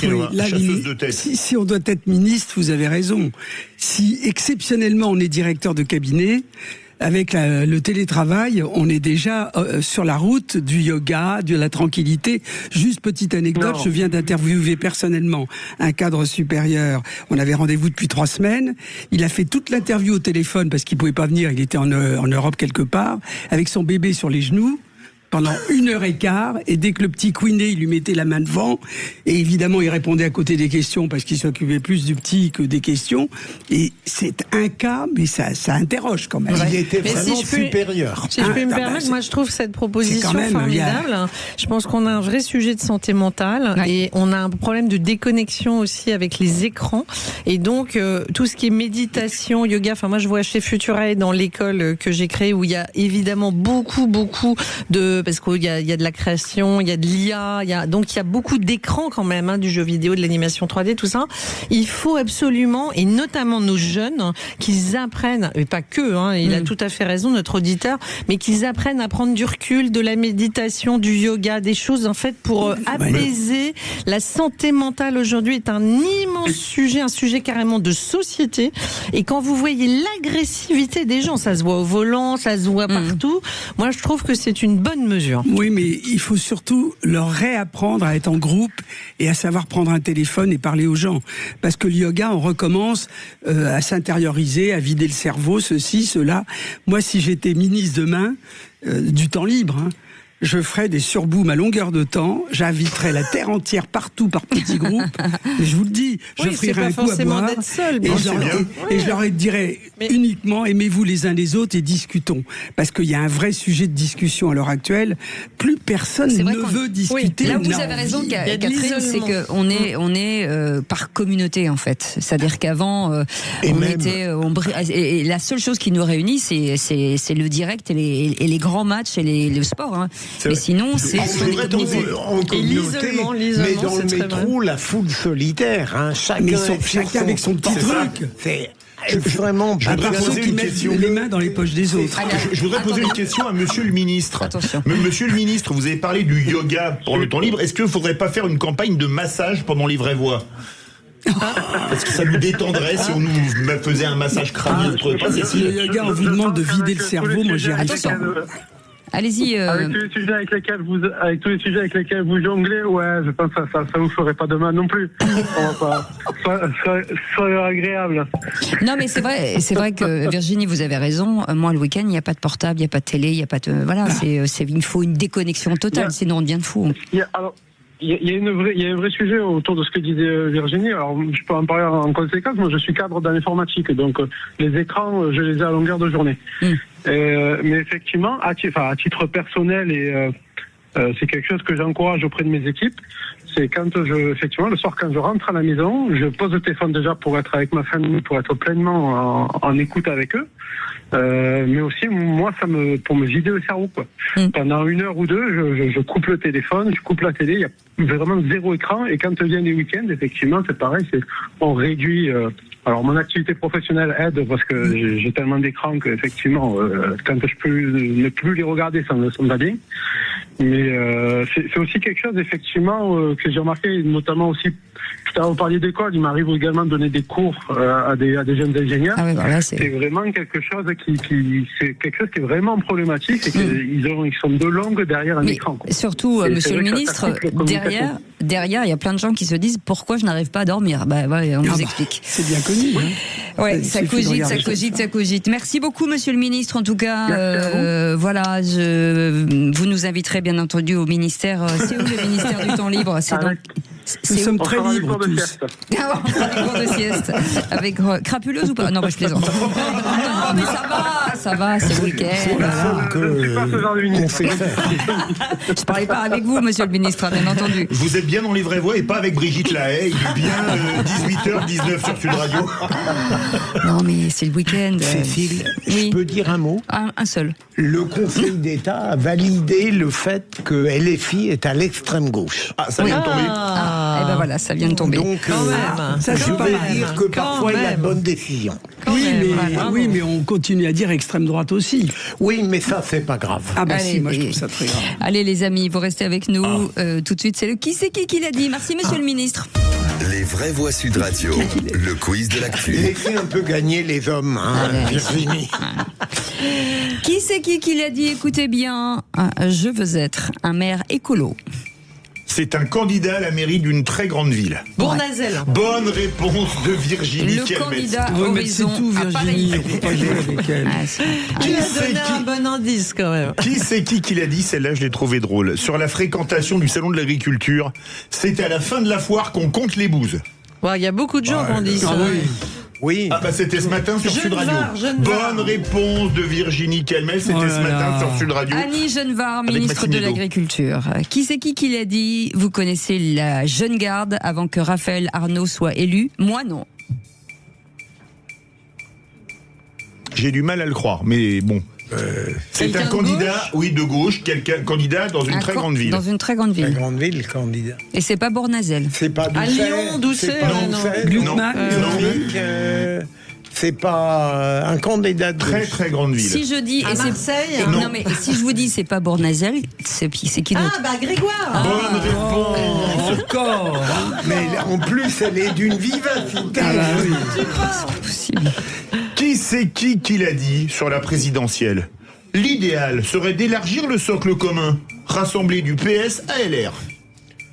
Si on doit être ministre, vous avez raison. Si exceptionnellement on est directeur de cabinet, avec le télétravail, on est déjà sur la route du yoga, de la tranquillité. Juste petite anecdote, je viens d'interviewer personnellement un cadre supérieur. On avait rendez-vous depuis 3 semaines. Il a fait toute l'interview au téléphone parce qu'il pouvait pas venir. Il était en Europe quelque part, avec son bébé sur les genoux. Pendant 1h15, et dès que le petit couinet, il lui mettait la main devant, et évidemment, il répondait à côté des questions parce qu'il s'occupait plus du petit que des questions. Et c'est un cas, mais ça interroge quand même. Il était vraiment supérieur. Si je peux me permettre, moi je trouve cette proposition formidable. Je pense qu'on a un vrai sujet de santé mentale et on a un problème de déconnexion aussi avec les écrans. Et donc, tout ce qui est méditation, yoga, enfin moi je vois chez Futurae dans l'école que j'ai créée où il y a évidemment beaucoup parce qu'il y a de la création, il y a de l'IA, donc il y a beaucoup d'écrans quand même, du jeu vidéo, de l'animation 3D, tout ça. Il faut absolument, et notamment nos jeunes, qu'ils apprennent, et pas que, il a tout à fait raison, notre auditeur, mais qu'ils apprennent à prendre du recul, de la méditation, du yoga, des choses en fait pour apaiser. La santé mentale aujourd'hui est un immense sujet, un sujet carrément de société. Et quand vous voyez l'agressivité des gens, ça se voit au volant, ça se voit partout. Moi, je trouve que c'est une bonne mesure. Oui, mais il faut surtout leur réapprendre à être en groupe et à savoir prendre un téléphone et parler aux gens. Parce que le yoga, on recommence à s'intérioriser, à vider le cerveau, ceci, cela. Moi, si j'étais ministre demain, du temps libre, je ferai des surbooms à longueur de temps, j'inviterai la terre entière partout par petits groupes, mais je vous le dis, je ferai un coup à boire, seul, et je leur dirai uniquement aimez-vous les uns les autres et discutons, parce qu'il y a un vrai sujet de discussion à l'heure actuelle, plus personne ne veut discuter. Là où vous avez raison, Catherine, c'est qu'on est par communauté en fait, c'est-à-dire qu'avant et la seule chose qui nous réunit c'est le direct et les grands matchs et le sport, hein. Mais sinon c'est en communauté, mais dans le métro la foule solitaire, hein. Chacun avec son petit truc. Je voudrais poser une question. Les mains dans les poches des autres. Je voudrais poser une question à Monsieur le Ministre. Attention. Monsieur le Ministre, vous avez parlé du yoga pour le temps libre. Est-ce qu'il ne faudrait pas faire une campagne de massage pendant les vraies voix? Parce que ça nous détendrait si on nous faisait un massage crânien. Le yoga, on vous demande de vider le cerveau, moi j'y arrive pas. Allez-y. Avec tous les sujets avec lesquels vous jonglez, ouais, je pense que ça vous ferait pas de mal non plus. On va pas. Soyez agréable. Non, mais c'est vrai que Virginie, vous avez raison. Moi, le week-end, il n'y a pas de portable, il n'y a pas de télé, il n'y a pas de. Voilà, il faut une déconnexion totale, sinon on devient fou. Il y a un vrai sujet autour de ce que disait Virginie. Alors, je peux en parler en conséquence. Moi, je suis cadre dans l'informatique, donc les écrans, je les ai à longueur de journée. Mais effectivement, à titre personnel, et c'est quelque chose que j'encourage auprès de mes équipes, c'est effectivement, le soir, quand je rentre à la maison, je pose le téléphone déjà pour être avec ma famille, pour être pleinement en écoute avec eux. Mais aussi, moi, pour me vider le cerveau, quoi. Pendant 1 heure ou 2, je coupe le téléphone, je coupe la télé, il y a vraiment 0 écran, et quand viennent les week-ends, effectivement, c'est pareil, on réduit. Alors, mon activité professionnelle aide parce que j'ai tellement d'écrans qu'effectivement, quand je peux ne plus les regarder, ça me va bien. Mais c'est aussi quelque chose, effectivement, que j'ai remarqué, notamment aussi, tout à l'heure, vous parliez d'école, il m'arrive également de donner des cours à des jeunes ingénieurs. Ah oui, voilà, c'est vraiment quelque chose c'est quelque chose qui est vraiment problématique, et qu'ils sont de longue derrière un écran, quoi. Surtout, Monsieur le Ministre, derrière, il y a plein de gens qui se disent pourquoi je n'arrive pas à dormir. On vous explique. C'est bien connu. Hein. Ouais, ça cogite. Merci beaucoup, Monsieur le Ministre. En tout cas, voilà, vous nous inviterez bien entendu au ministère. C'est où le ministère du temps libre? Nous sommes très libres tous. On fera des cours de sieste. Avec crapuleuse ou pas? Non, je plaisante. Non, mais ça va, c'est le week-end. Je parlais pas avec vous, Monsieur le Ministre, bien entendu. Vous êtes bien dans les vraies voix et pas avec Brigitte Lahaye. Il est bien 18h19 sur Sud Radio. Non, mais c'est le week-end. Cécile, je peux dire un mot? Un seul. Le Conseil d'État a validé le fait que LFI est à l'extrême gauche. Ah, ça vient de tomber. Et ben voilà, ça vient de tomber. Donc, je vais dire que parfois il y a de bonnes décisions. Oui, mais on continue à dire extrême droite aussi. Oui, mais ça, c'est pas grave. Ah bah si, moi je trouve ça très grave. Allez les amis, vous restez avec nous. Tout de suite, c'est le qui c'est qui l'a dit. Merci Monsieur le Ministre. Les vraies voix Sud Radio, le quiz de l'actu. Laissez un peu gagner les hommes, Virginie. Qui c'est qui l'a dit? Écoutez bien, je veux être un maire écolo. C'est un candidat à la mairie d'une très grande ville. Bournazel. Bonne réponse de Virginie. Le candidat Horizon c'est tout, Virginie. On peut pas jouer avec elle. Qui a donné un bon indice quand même. Qui c'est qui l'a dit? Celle-là, je l'ai trouvée drôle. Sur la fréquentation du salon de l'agriculture, c'est à la fin de la foire qu'on compte les bouses. Il y a beaucoup de gens qui ont dit ça. Oui. Ah bah c'était ce matin sur Sud Radio. Bonne réponse de Virginie Calmel, c'était ce matin sur Sud Radio. Annie Genevard, ministre de l'Agriculture. Qui c'est qui l'a dit? Vous connaissez la jeune garde avant que Raphaël Arnaud soit élu? Moi non. J'ai du mal à le croire, mais bon. C'est un candidat, de gauche, candidat dans une très grande ville. Dans une très grande ville. Très grande ville, candidat. Et c'est pas Bournazel. C'est pas Doucet. À Lyon, Doucet. Non. C'est pas un candidat de très très grande ville. Si je dis à Marseille. Non mais si je vous dis c'est pas Bournazel, c'est qui d'autre? Grégoire. Bonne réponse. Encore. Mais en plus elle est d'une vivacité. C'est pas possible. Qui c'est qui l'a dit sur la présidentielle? L'idéal serait d'élargir le socle commun, rassembler du PS à LR.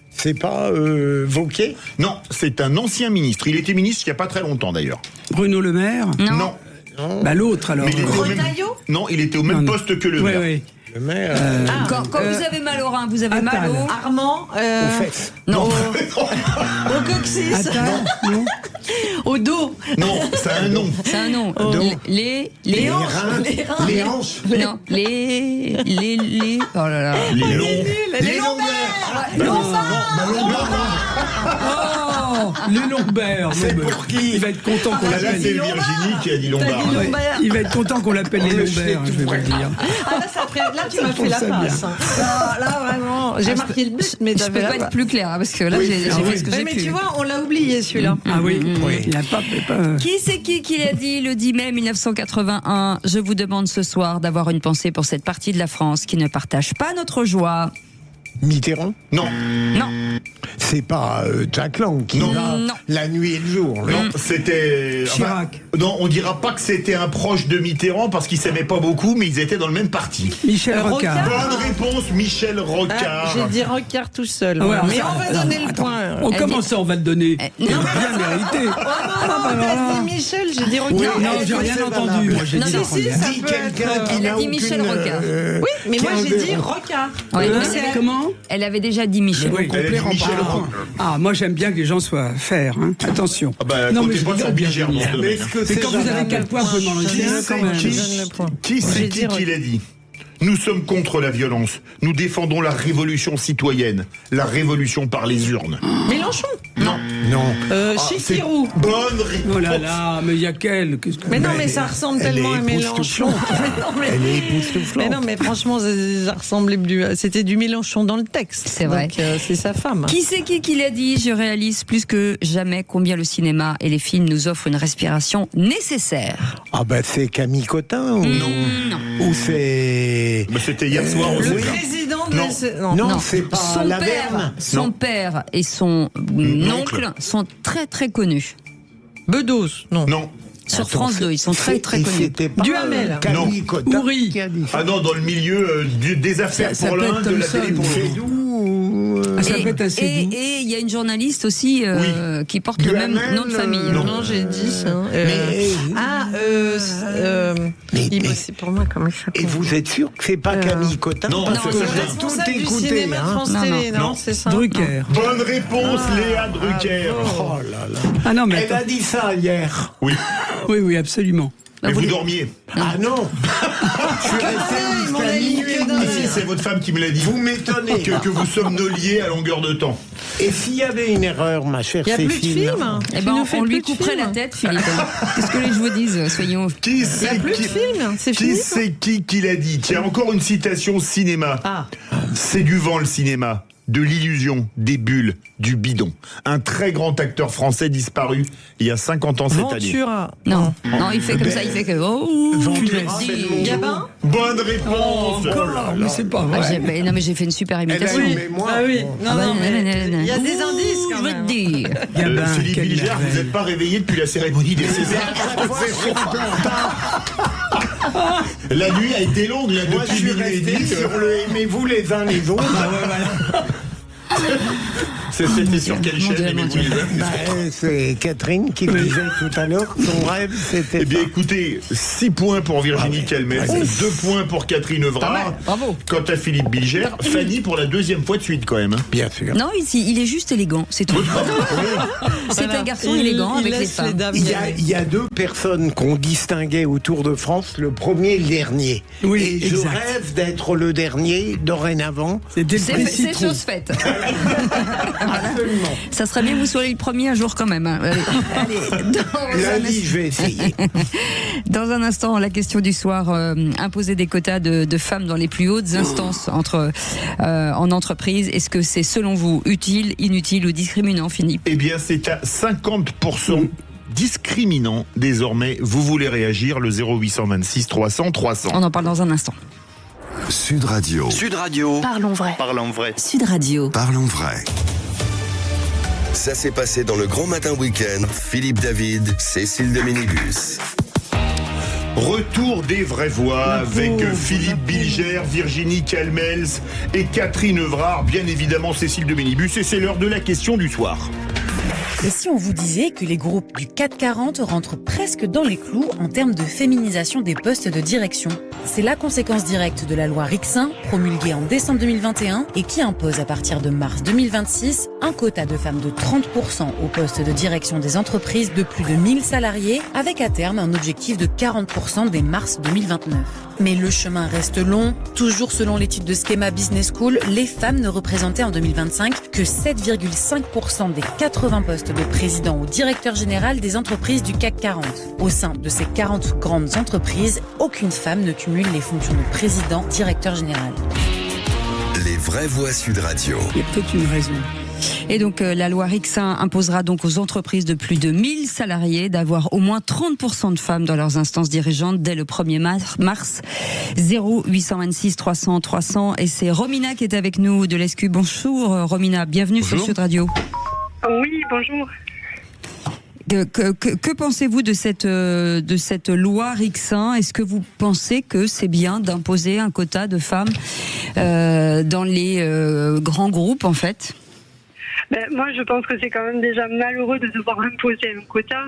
C'est pas Wauquiez? Non, c'est un ancien ministre. Il était ministre il n'y a pas très longtemps d'ailleurs. Bruno Le Maire? Non. L'autre alors. Non, il était au même poste que Le Maire. Oui. Quand vous avez mal au rein, vous avez mal au... Armand, aux fesses. Non. au coccyx. Non. Au dos. Non, c'est un nom. C'est un nom. Les reins. Les hanches. Non, les... Oh là là. Les longs. Les Les lombaires. C'est pour qui? Il va être content qu'on Là, l'appelle. c'est Virginie qui a dit lombard. Il va être content qu'on l'appelle les lombaires, je vais vous le dire. Là, tu m'as fait la passe. Là, vraiment, j'ai marqué le but, mais je peux pas être plus clair, parce que là, j'ai fait ce que j'ai pu. Mais tu vois, on l'a oublié, celui-là. Ah oui, il n'a pas... Qui c'est qui l'a dit le 10 mai 1981? Je vous demande ce soir d'avoir une pensée pour cette partie de la France qui ne partage pas notre joie. Mitterrand? Non. Non. C'est pas Jack Lang qui va la nuit et le jour. Non, c'était... Chirac. Non, on dira pas que c'était un proche de Mitterrand parce qu'ils s'aimaient pas beaucoup, mais ils étaient dans le même parti. Michel Rocard. Bonne réponse, Michel Rocard. J'ai dit Rocard tout seul. Ouais, mais on va donner le point. On commence ça, on va te donner. Non, bien mérité. T'as dit Michel, j'ai dit Rocard. Non, j'ai rien entendu. Moi, j'ai dit Dis quelqu'un qui Elle n'a a dit Michel Rocard. Oui, mais moi j'ai dit Rocard. Comment? Elle avait déjà dit Michel. Elle a dit Michel Rocard. Ah, moi j'aime bien que les gens soient fers. Hein. Attention. Ah bah, non, mais comptez pas sur Bilger dans ce domaine. C'est quand vous avez 4 points, vous m'en laissez un quand même. Qui c'est qui l'a dit? Nous sommes contre la violence. Nous défendons la révolution citoyenne. La révolution par les urnes. Mélenchon? Non. Chikirou. Bonne réponse. Oh là là, mais il y a quel? Mais non, mais ça ressemble tellement à Mélenchon. Elle est époustouflante. Mais non, mais franchement, ça ressemblait plus. C'était du Mélenchon dans le texte. C'est vrai. Donc, c'est sa femme. Qui c'est qui l'a dit? Je réalise plus que jamais combien le cinéma et les films nous offrent une respiration nécessaire. Ah ben c'est Camille Cotin ou non? Ou c'est... Mais c'était hier soir aussi. Le président de Non, c'est pas son Laverne. Son père et son oncle sont très très connus. Bedos, non. Non. Sur France 2, ils sont très très connus. Duhamel. Camille Cotin. Ouri. Ah non, dans le milieu des affaires pour l'un, de la télé pour l'autre. Ça peut être assez doux. Et il y a une journaliste aussi qui porte le même nom de famille. Non, j'ai dit ça. C'est pour moi, comment il s'appelle? Et vous êtes sûr que c'est pas Camille Cotin? Non, parce que c'est j'ai tout du écouté. cinéma de France Télé, non, c'est ça. Drucker. Bonne réponse, Léa Drucker. Oh là là. Ah non, mais Elle a dit ça hier. Oui. Oui, absolument. Mais vous dormiez. Ah non. Je suis resté jusqu'à minuit. Si, c'est votre femme qui me l'a dit. Vous m'étonnez. Que vous somnoliez à longueur de temps. Et s'il y avait une erreur, ma chère Cécile. Il n'y a plus de film. Eh ben, on lui couperait la tête, Philippe. Qu'est-ce que je vous dise, soyons. Il n'y a plus de film, c'est fini. Qui c'est qui l'a dit? Tiens, encore une citation cinéma. C'est du vent le cinéma. De l'illusion, des bulles, du bidon. Un très grand acteur français disparu il y a 50 ans cette année. Ventura. Non, il fait comme ça, il fait que... Gabin. Bonne réponse. Mais c'est pas vrai. Non, mais j'ai fait une super imitation. Oui. Non, mais il y a des indices quand même. Je veux te dire. Philippe Bilger, vous n'êtes pas réveillé depuis la cérémonie des Césars. La nuit a été longue, là, Moi, je depuis suis minuit et resté demi. sur le aimez-vous les uns les autres. C'était sur quelle chaîne, aimez-vous les uns? C'est Catherine qui me disait tout à l'heure que son rêve, c'était... Eh bien, écoutez, 6 points pour Virginie Calmès, 2 points pour Catherine Evrard. Bravo. Quant à Philippe Bilger, Fanny pour la 2e fois de suite, quand même. Bien sûr. Non, il est juste élégant, c'est tout. C'est un garçon élégant avec les femmes. Il y a 2 personnes qu'on distinguait au Tour de France, le premier et le dernier. Oui, et je rêve d'être le dernier dorénavant. C'est chose faite. Absolument. Ça serait bien que vous soyez le premier un jour quand même. Allez, lundi, je vais essayer. Dans un instant, la question du soir, imposer des quotas de femmes dans les plus hautes instances en entreprise. Est-ce que c'est selon vous utile, inutile ou discriminant, Philippe? Eh bien, c'est à 50%. Discriminant désormais. Vous voulez réagir, le 0826 300 300. On en parle dans un instant. Sud Radio. Sud Radio. Parlons vrai. Parlons vrai. Sud Radio. Parlons vrai. Ça s'est passé dans le Grand Matin Week-end. Philippe David, Cécile de Minibus. Retour des vraies voix avec Philippe Bilger, Virginie Calmels et Catherine Evrard. Bien évidemment, Cécile de Minibus. Et c'est l'heure de la question du soir. Et si on vous disait que les groupes du CAC 40 rentrent presque dans les clous en termes de féminisation des postes de direction? C'est la conséquence directe de la loi Rixain, promulguée en décembre 2021 et qui impose à partir de mars 2026 un quota de femmes de 30% au poste de direction des entreprises de plus de 1000 salariés, avec à terme un objectif de 40% dès mars 2029. Mais le chemin reste long. Toujours selon l'étude de Schema Business School, les femmes ne représentaient en 2025 que 7,5% des 80 postes de président ou directeur général des entreprises du CAC 40. Au sein de ces 40 grandes entreprises, aucune femme ne cumule les fonctions de président, directeur général. Les vraies voix Sud Radio. Il y a peut-être une raison. Et donc la loi Rixain imposera donc aux entreprises de plus de 1000 salariés d'avoir au moins 30% de femmes dans leurs instances dirigeantes dès le 1er mars. 0826 300 300. Et c'est Romina qui est avec nous de l'ESCU. Bonjour Romina, bienvenue sur Sud Radio. Oui, bonjour. Que pensez-vous de cette loi Rixain? Est-ce que vous pensez que c'est bien d'imposer un quota de femmes dans les grands groupes en fait? Moi, je pense que c'est quand même déjà malheureux de devoir imposer un quota.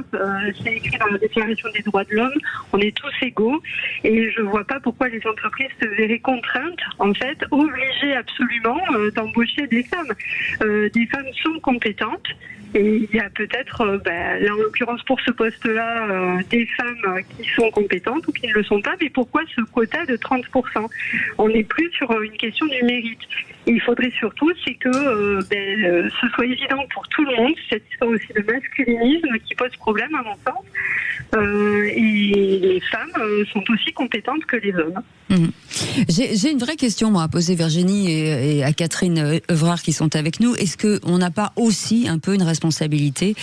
C'est écrit dans la Déclaration des droits de l'homme. On est tous égaux. Et je ne vois pas pourquoi les entreprises se verraient contraintes, en fait, obligées absolument d'embaucher des femmes. Des femmes sont compétentes. Et il y a peut-être, là en l'occurrence pour ce poste-là, des femmes qui sont compétentes ou qui ne le sont pas, mais pourquoi ce quota de 30%? On n'est plus sur une question du mérite. Et il faudrait surtout, c'est que ce soit évident pour tout le monde, cette histoire aussi de masculinisme qui pose problème à mon sens. Et les femmes sont aussi compétentes que les hommes. Mmh. J'ai une vraie question moi, à poser Virginie et à Catherine Evrard qui sont avec nous. Est-ce qu'on n'a pas aussi un peu une responsabilité,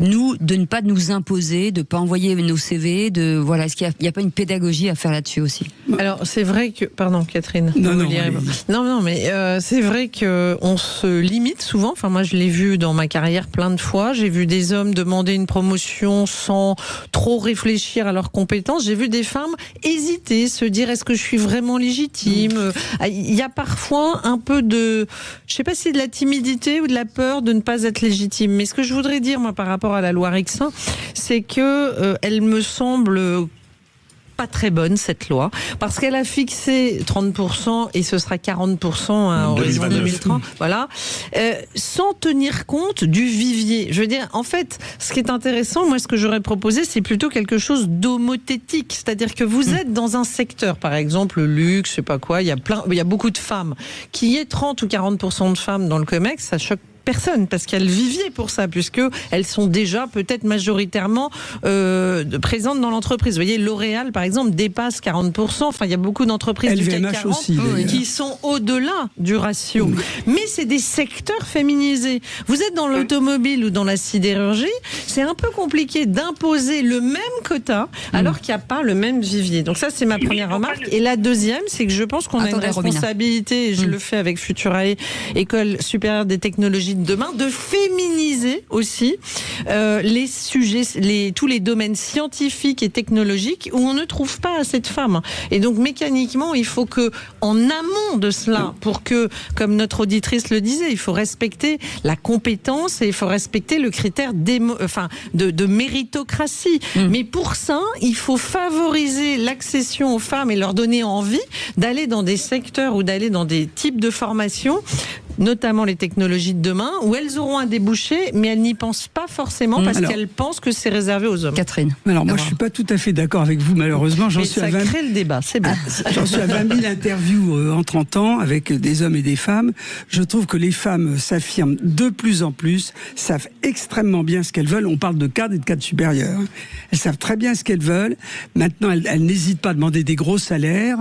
nous, de ne pas nous imposer, de ne pas envoyer nos CV, est-ce qu'il n'y a pas une pédagogie à faire là-dessus aussi? Alors c'est vrai que, pardon Catherine. Non, mais c'est vrai que on se limite souvent. Enfin moi je l'ai vu dans ma carrière plein de fois. J'ai vu des hommes demander une promotion sans trop réfléchir à leurs compétences. J'ai vu des femmes hésiter, se dire est-ce que je suis vraiment légitime? Il y a parfois un peu de, je sais pas si de la timidité ou de la peur de ne pas être légitime. Mais ce que je voudrais dire moi par rapport à la loi Rixain, c'est que elle me semble pas très bonne cette loi, parce qu'elle a fixé 30% et ce sera 40% à horizon 2030, voilà, sans tenir compte du vivier. Je veux dire, en fait, ce qui est intéressant, moi, ce que j'aurais proposé, c'est plutôt quelque chose d'homothétique, c'est-à-dire que vous êtes dans un secteur, par exemple, le luxe, je sais pas quoi, il y a beaucoup de femmes, qu'il y ait 30 ou 40% de femmes dans le COMEX, ça choque personne, parce qu'il y a le vivier pour ça, puisque elles sont déjà peut-être majoritairement présentes dans l'entreprise. Vous voyez, L'Oréal, par exemple, dépasse 40%. Enfin, il y a beaucoup d'entreprises du CAC 40 aussi, qui sont au-delà du ratio. Oui. Mais c'est des secteurs féminisés. Vous êtes dans l'automobile ou dans la sidérurgie, c'est un peu compliqué d'imposer le même quota alors qu'il n'y a pas le même vivier. Donc ça, c'est ma première remarque. Et la deuxième, c'est que je pense qu'on a une responsabilité, et je le fais avec Futurae, École supérieure des technologies de demain, de féminiser aussi les sujets, tous les domaines scientifiques et technologiques où on ne trouve pas assez de femmes. Et donc mécaniquement, il faut que, en amont de cela, pour que, comme notre auditrice le disait, il faut respecter la compétence et il faut respecter le critère de méritocratie. Mais pour ça, il faut favoriser l'accession aux femmes et leur donner envie d'aller dans des secteurs ou d'aller dans des types de formations, notamment les technologies de demain, où elles auront un débouché, mais elles n'y pensent pas forcément parce qu'elles pensent que c'est réservé aux hommes. Catherine. Alors moi, je suis pas tout à fait d'accord avec vous, malheureusement. Ça crée le débat, c'est bien. J'en suis à 20 000 interviews en 30 ans avec des hommes et des femmes. Je trouve que les femmes s'affirment de plus en plus, savent extrêmement bien ce qu'elles veulent. On parle de cadres et de cadres supérieurs. Elles savent très bien ce qu'elles veulent. Maintenant, elles n'hésitent pas à demander des gros salaires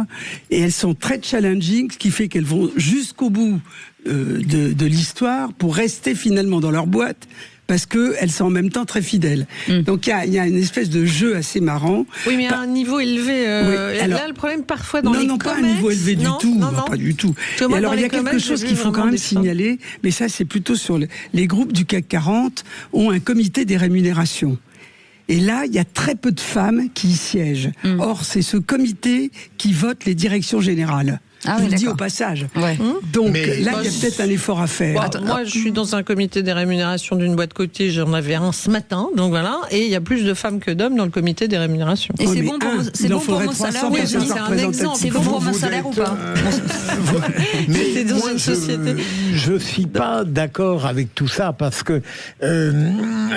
et elles sont très challenging, ce qui fait qu'elles vont jusqu'au bout de l'histoire pour rester finalement dans leur boîte, parce qu'elles sont en même temps très fidèles. Donc il y a une espèce de jeu assez marrant. Oui, mais à un niveau élevé. Alors, là, le problème parfois dans les comex... Non, pas à un niveau élevé du tout. Pas du tout. Et alors il y a quelque chose qu'il faut quand même signaler, mais ça c'est plutôt sur les groupes du CAC 40 ont un comité des rémunérations. Et là, il y a très peu de femmes qui y siègent. Or, c'est ce comité qui vote les directions générales. je le dis au passage. Donc là, il y a peut-être un effort à faire. Moi, je suis dans un comité des rémunérations d'une boîte cotée, j'en avais un ce matin, donc voilà, et il y a plus de femmes que d'hommes dans le comité des rémunérations. Et c'est bon pour mon salaire? Oui, c'est un exemple. C'est bon pour mon salaire ou pas? Mais c'est dans une société. Je ne suis pas d'accord avec tout ça parce que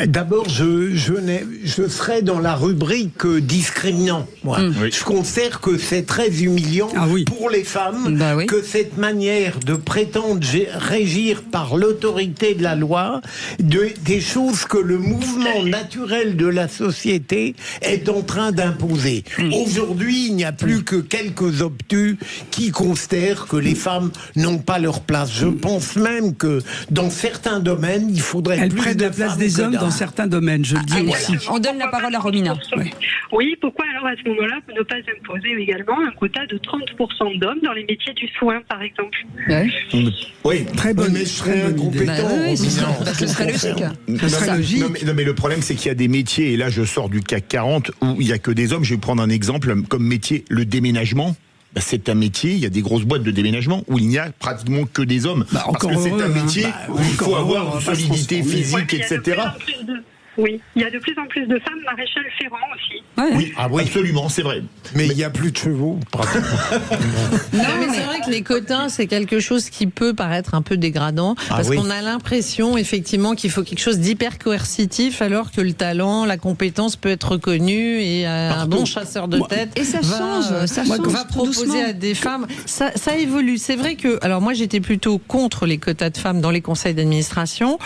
d'abord, je serais dans la rubrique discriminant. Moi. Je considère que c'est très humiliant pour les femmes que cette manière de prétendre régir par l'autorité de la loi des choses que le mouvement naturel de la société est en train d'imposer. Aujourd'hui, il n'y a plus que quelques obtus qui considèrent que les femmes n'ont pas leur place. Je pense même que dans certains domaines, il faudrait Elles plus prennent la place des hommes dans certains domaines, je le dis aussi. On donne la parole à Romina. Oui, pourquoi alors à ce moment-là ne pas imposer également un quota de 30% d'hommes dans les métiers du soin, par exemple? Oui, très bon, mais je serais incompétent. Ce serait logique. Non, mais le problème, c'est qu'il y a des métiers, et là je sors du CAC 40, où il n'y a que des hommes. Je vais prendre un exemple comme métier, le déménagement. C'est un métier, il y a des grosses boîtes de déménagement où il n'y a pratiquement que des hommes. Parce que c'est un métier où il faut avoir une solidité physique, etc. Oui, il y a de plus en plus de femmes maréchal ferrant aussi. Oui, absolument, c'est vrai. Mais il n'y a plus de chevaux, pratiquement. Non, mais c'est vrai que les quotas, c'est quelque chose qui peut paraître un peu dégradant, parce qu'on a l'impression, effectivement, qu'il faut quelque chose d'hyper coercitif, alors que le talent, la compétence peut être reconnue, et un bon chasseur de tête va proposer à des femmes. Ça évolue. C'est vrai que, alors moi, j'étais plutôt contre les quotas de femmes dans les conseils d'administration.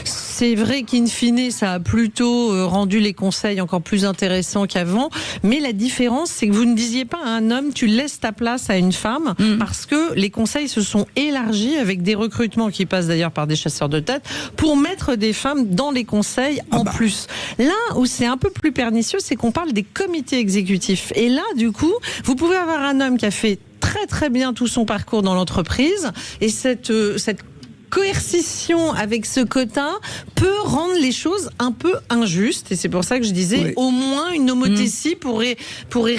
C'est vrai qu'in fine, ça a plutôt rendu les conseils encore plus intéressants qu'avant. Mais la différence, c'est que vous ne disiez pas à un homme, tu laisses ta place à une femme, parce que les conseils se sont élargis avec des recrutements qui passent d'ailleurs par des chasseurs de tête pour mettre des femmes dans les conseils en plus. Là où c'est un peu plus pernicieux, c'est qu'on parle des comités exécutifs. Et là, du coup, vous pouvez avoir un homme qui a fait très très bien tout son parcours dans l'entreprise, et cette coercition avec ce quota peut rendre les choses un peu injustes, et c'est pour ça que je disais au moins une homothétie pourrait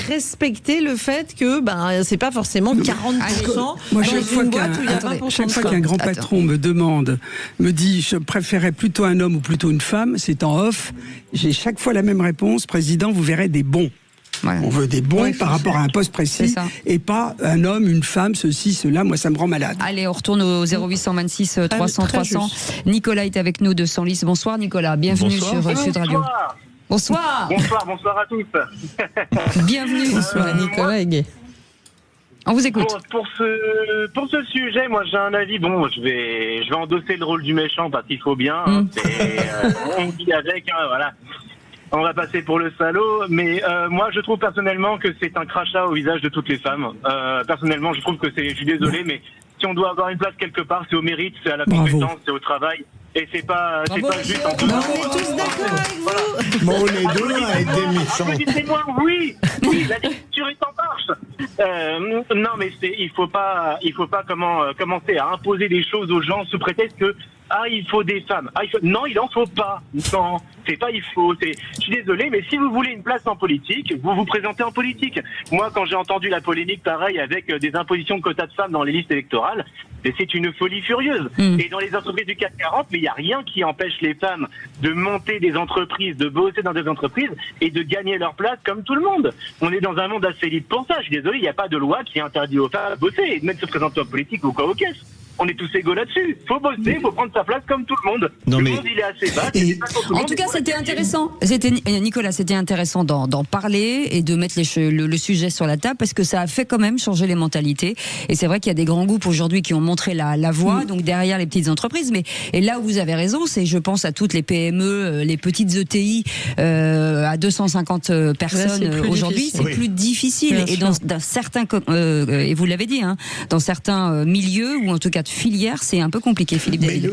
respecter le fait que c'est pas forcément 40% moi, dans une boîte où il y a 20%. Chaque fois qu'un grand patron me dit je préférais plutôt un homme ou plutôt une femme, c'est en off, j'ai chaque fois la même réponse: président, vous verrez des bons. On veut des bons par rapport à un poste précis, et pas un homme, une femme, ceci, cela. Moi, ça me rend malade. Allez, on retourne au 0826 300 300. Nicolas est avec nous de Senlis. Bonsoir Nicolas, bienvenue sur Sud Radio. Bonsoir. Bonsoir à tous. Bienvenue. Bonsoir Nicolas Aiguet. On vous écoute. Pour ce sujet, moi j'ai un avis. Bon, je vais endosser le rôle du méchant parce qu'il faut bien. On vit avec, voilà. On va passer pour le salaud, mais moi je trouve personnellement que c'est un crachat au visage de toutes les femmes. Personnellement, je trouve que je suis désolé, mais si on doit avoir une place quelque part, c'est au mérite, c'est à la compétence, c'est au travail. Et c'est pas juste en On est tous d'accord avec vous. Bon, les deux à être des méchants. Oui, la dictature est en marche. Non, mais il faut pas commencer à imposer des choses aux gens sous prétexte que il faut des femmes. Non, il en faut pas. Non, c'est pas il faut. Je suis désolé, mais si vous voulez une place en politique, vous vous présentez en politique. Moi, quand j'ai entendu la polémique, pareil, avec des impositions de quotas de femmes dans les listes électorales, c'est une folie furieuse. Et dans les entreprises du CAC 40, mais il n'y a rien qui empêche les femmes de monter des entreprises, de bosser dans des entreprises et de gagner leur place comme tout le monde. On est dans un monde assez libre pour ça. Je suis désolé, il n'y a pas de loi qui interdit aux femmes de bosser et de même se présenter en politique ou quoi aux caisses. On est tous égaux là-dessus. Faut bosser, faut prendre sa place comme tout le monde. Le monde, il est assez bas. En tout cas, c'était intéressant. Nicolas, c'était intéressant d'en parler et de mettre le sujet sur la table, parce que ça a fait quand même changer les mentalités. Et c'est vrai qu'il y a des grands groupes aujourd'hui qui ont montré la voie, donc derrière les petites entreprises. Et là où vous avez raison, c'est, je pense à toutes les PME, les petites ETI à 250 personnes aujourd'hui, c'est plus difficile. Et dans certains, et vous l'avez dit, dans certains milieux, ou en tout cas filière, c'est un peu compliqué, Philippe David.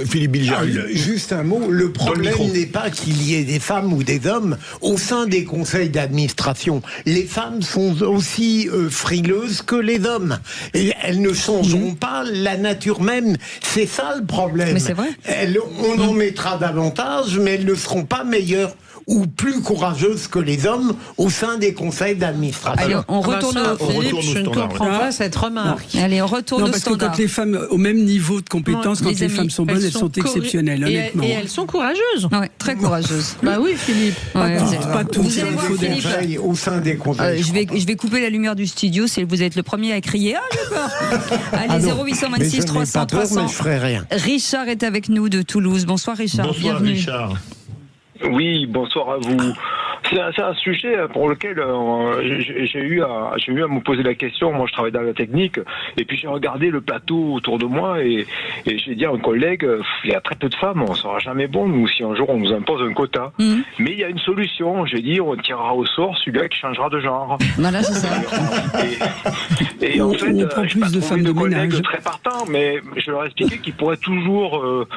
Philippe Bilger. Juste un mot, le problème n'est pas qu'il y ait des femmes ou des hommes au sein des conseils d'administration. Les femmes sont aussi frileuses que les hommes. Et elles ne changeront pas la nature même. C'est ça le problème. Mais c'est vrai. On en mettra davantage, mais elles ne seront pas meilleures ou plus courageuses que les hommes au sein des conseils d'administration. Allez, on retourne au Je ne comprends pas cette remarque. Allez, on retourne au parce que standard. quand les femmes au même niveau de compétence, quand les amis, femmes sont bonnes, elles sont exceptionnelles, honnêtement. Et elles sont courageuses. Ouais, très courageuses. Bah oui, Philippe. Pas toutes. Vous allez voir, Philippe. Au sein des conseils. Je vais couper la lumière du studio, vous êtes le premier à crier. Ah, j'ai peur. Allez, 0826 300 300. Mais je ferai rien. Richard est avec nous de Toulouse. Bonsoir Richard. Bonsoir bienvenue. Richard. Oui, bonsoir à vous. C'est un sujet pour lequel j'ai eu à me poser la question. Moi, je travaille dans la technique, et puis j'ai regardé le plateau autour de moi, et j'ai dit à un collègue, il y a très peu de femmes, on sera jamais bon, nous, si un jour on nous impose un quota. Mais il y a une solution. J'ai dit, on tirera au sort celui-là qui changera de genre. Voilà, c'est ça. Et en fait, on prend plus de femmes de ménage. Très partant, mais je leur ai expliqué qu'ils pourraient toujours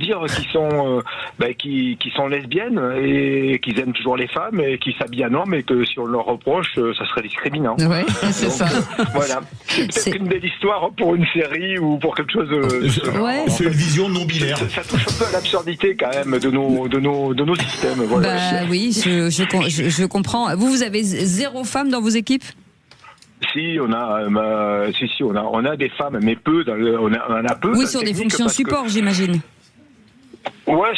dire qu'ils sont lesbiennes et qu'ils aiment toujours les femmes et qui s'habillent en homme, et que si on leur reproche, ça serait discriminant. Ouais, c'est ça. Voilà. C'est peut-être une belle histoire pour une série ou pour quelque chose de... Ouais. C'est une vision non binaire. Ça touche un peu à l'absurdité quand même de nos systèmes. Voilà. Bah oui, je comprends. Vous avez 0 femmes dans vos équipes ? Si, on a des femmes, mais peu. On en a peu. Oui, sur des fonctions support, j'imagine. Ouais,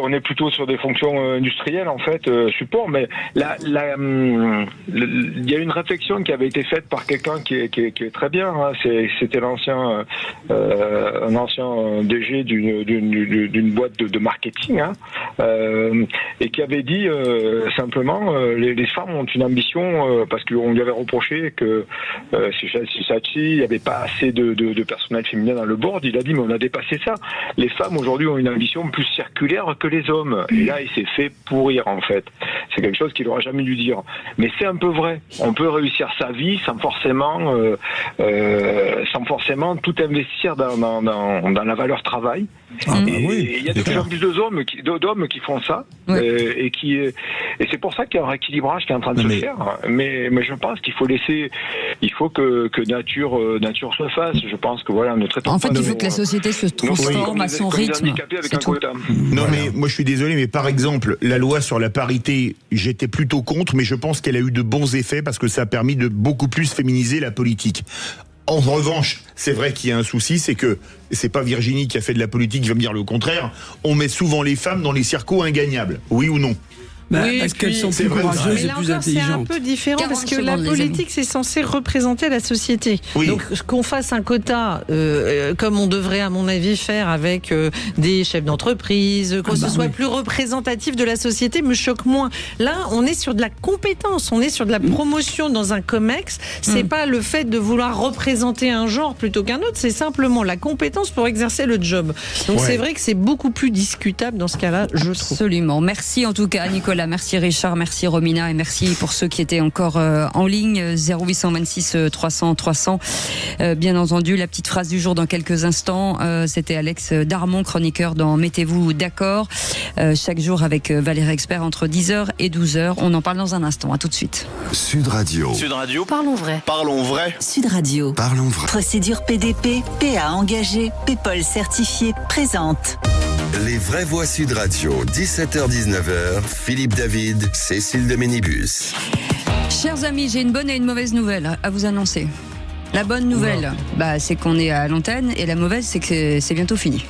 on est plutôt sur des fonctions industrielles en fait, support. Mais il y a une réflexion qui avait été faite par quelqu'un qui est très bien. Hein. C'était un ancien DG d'une boîte de marketing, hein, et qui avait dit simplement les femmes ont une ambition parce qu'on lui avait reproché que chez Saatchi il n'y avait pas assez de personnel féminin dans le board. Il a dit mais on a dépassé ça. Les femmes aujourd'hui ont une ambition plus circulaire que les hommes. Et là, il s'est fait pourrir, en fait. C'est quelque chose qu'il n'aurait jamais dû dire. Mais c'est un peu vrai. On peut réussir sa vie sans forcément tout investir dans la valeur travail. Et il y a de plus en plus d'hommes qui font ça. Ouais. Et c'est pour ça qu'il y a un rééquilibrage qui est en train de se faire. Mais je pense qu'il faut que nature se fasse. Je pense que voilà, notre en fait, il faut que la société se transforme à son rythme. Non, mais moi je suis désolé, mais par exemple, la loi sur la parité, j'étais plutôt contre, mais je pense qu'elle a eu de bons effets parce que ça a permis de beaucoup plus féminiser la politique. En revanche, c'est vrai qu'il y a un souci, c'est que c'est pas Virginie qui a fait de la politique qui va me dire le contraire. On met souvent les femmes dans les circos ingagnables, oui ou non? Oui, parce qu'elles sont plus courageuses et plus intelligentes. C'est un peu différent parce que la politique, c'est censé représenter la société. Oui. Donc, qu'on fasse un quota, comme on devrait, à mon avis, faire avec des chefs d'entreprise, que ce soit plus représentatif de la société, me choque moins. Là, on est sur de la compétence, on est sur de la promotion dans un COMEX. C'est pas le fait de vouloir représenter un genre plutôt qu'un autre, c'est simplement la compétence pour exercer le job. Donc, c'est vrai que c'est beaucoup plus discutable dans ce cas-là, je trouve. Absolument. Merci en tout cas, Nicolas. Merci Richard, merci Romina et merci pour ceux qui étaient encore en ligne. 0826 300 300. Bien entendu, la petite phrase du jour dans quelques instants. C'était Alex Darmon, chroniqueur dans Mettez-vous d'accord. Chaque jour avec Valérie Expert entre 10h et 12h. On en parle dans un instant. À tout de suite. Sud Radio. Sud Radio. Parlons vrai. Parlons vrai. Sud Radio. Parlons vrai. Procédure PDP, PA engagé, PEPOL certifié, présente. Les vraies voix Sud Radio, 17h-19h, Philippe David, Cécile de Ménibus. Chers amis, j'ai une bonne et une mauvaise nouvelle à vous annoncer. La bonne nouvelle, c'est qu'on est à l'antenne, et la mauvaise, c'est que c'est bientôt fini.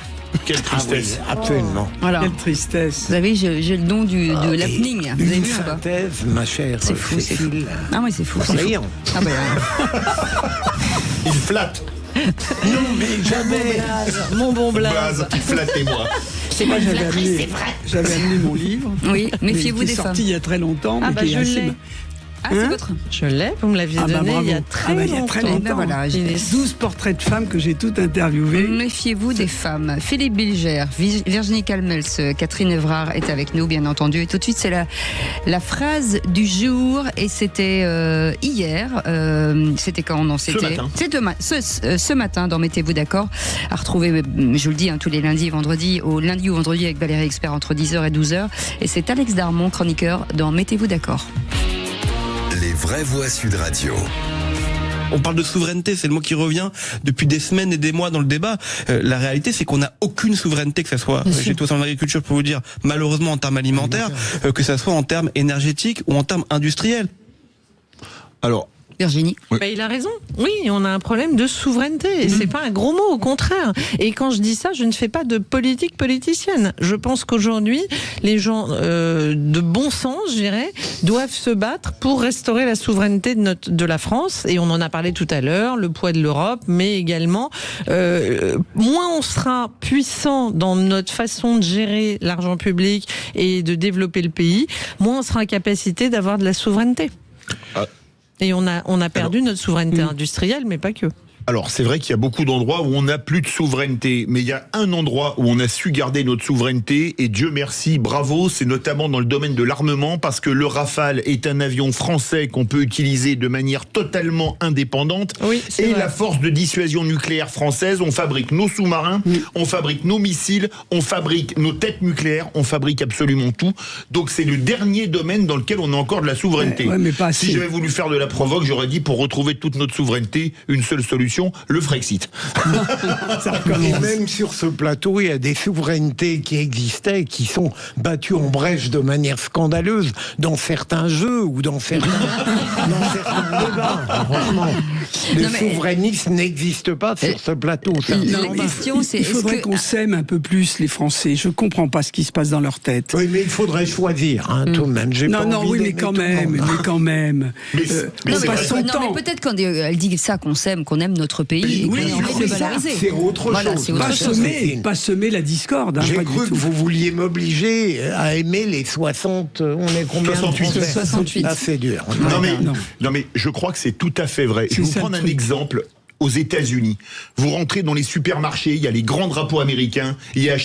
Quelle tristesse. Ah oui, absolument. Voilà. Quelle tristesse. Vous savez, j'ai le don de l'happening. Vous avez vu ou pas? Synthèse, ma chère. C'est fou, c'est fou. Ah oui, c'est fou. Brillant. Ah bah, il flatte. Non, mais jamais. Mon bon Blaze. Flattez-moi. C'est moi, j'avais amené mon livre. Oui, méfiez-vous des femmes. Sorti il y a très longtemps. Ah mais je l'ai. Ah, c'est votre? Je l'ai, vous me l'aviez donné il y a très longtemps. Il y a très longtemps. Voilà, j'ai 12 portraits de femmes que j'ai toutes interviewées. Méfiez-vous des femmes. Philippe Bilger, Virginie Calmels, Catherine Evrard est avec nous, bien entendu. Et tout de suite, c'est la phrase du jour. Et c'était hier. C'était quand? Non, c'était ce matin dans Mettez-vous d'accord. À retrouver, je vous le dis, tous les lundis et vendredis, au lundi ou vendredi avec Valérie Expert entre 10h et 12h. Et c'est Alex Darmon, chroniqueur dans Mettez-vous d'accord. Les vraies voix Sud Radio. On parle de souveraineté, c'est le mot qui revient depuis des semaines et des mois dans le débat. La réalité, c'est qu'on n'a aucune souveraineté, que ça soit chez tous en agriculture, pour vous dire, malheureusement en termes alimentaires, que ça soit en termes énergétiques ou en termes industriels. Alors, Virginie. Oui. Bah, il a raison. Oui, on a un problème de souveraineté. Et c'est pas un gros mot, au contraire. Et quand je dis ça, je ne fais pas de politique politicienne. Je pense qu'aujourd'hui, les gens de bon sens, je dirais, doivent se battre pour restaurer la souveraineté de la France. Et on en a parlé tout à l'heure, le poids de l'Europe, mais également, moins on sera puissant dans notre façon de gérer l'argent public et de développer le pays, moins on sera en capacité d'avoir de la souveraineté. Et on a perdu notre souveraineté industrielle, mais pas que. Alors, c'est vrai qu'il y a beaucoup d'endroits où on n'a plus de souveraineté, mais il y a un endroit où on a su garder notre souveraineté, et Dieu merci, bravo, c'est notamment dans le domaine de l'armement, parce que le Rafale est un avion français qu'on peut utiliser de manière totalement indépendante, et vrai. La force de dissuasion nucléaire française, on fabrique nos sous-marins, on fabrique nos missiles, on fabrique nos têtes nucléaires, on fabrique absolument tout, donc c'est le dernier domaine dans lequel on a encore de la souveraineté. Mais pas assez. Si j'avais voulu faire de la provoque, j'aurais dit, pour retrouver toute notre souveraineté, une seule solution, le Frexit. Et même sur ce plateau, il y a des souverainetés qui existaient, qui sont battues en brèche de manière scandaleuse dans certains jeux ou dans certains débats. Franchement, le souverainisme n'existe pas sur ce plateau. La question, c'est il faudrait qu'on s'aime un peu plus, les Français. Je comprends pas ce qui se passe dans leur tête. Oui, mais il faudrait choisir, tout de même. Mais quand même. Mais pas son temps. Mais peut-être quand elle dit ça, qu'on s'aime, qu'on aime notre pays, et qu'on a envie de le valoriser. C'est autre chose. Pas semer la discorde. J'ai cru que vous vouliez m'obliger à aimer les 60. On est combien? 68. Ah, c'est dur. Non, mais je crois que c'est tout à fait vrai. Je vais vous prendre un exemple. Aux États-Unis, vous rentrez dans les supermarchés, il y a les grands drapeaux américains, il y a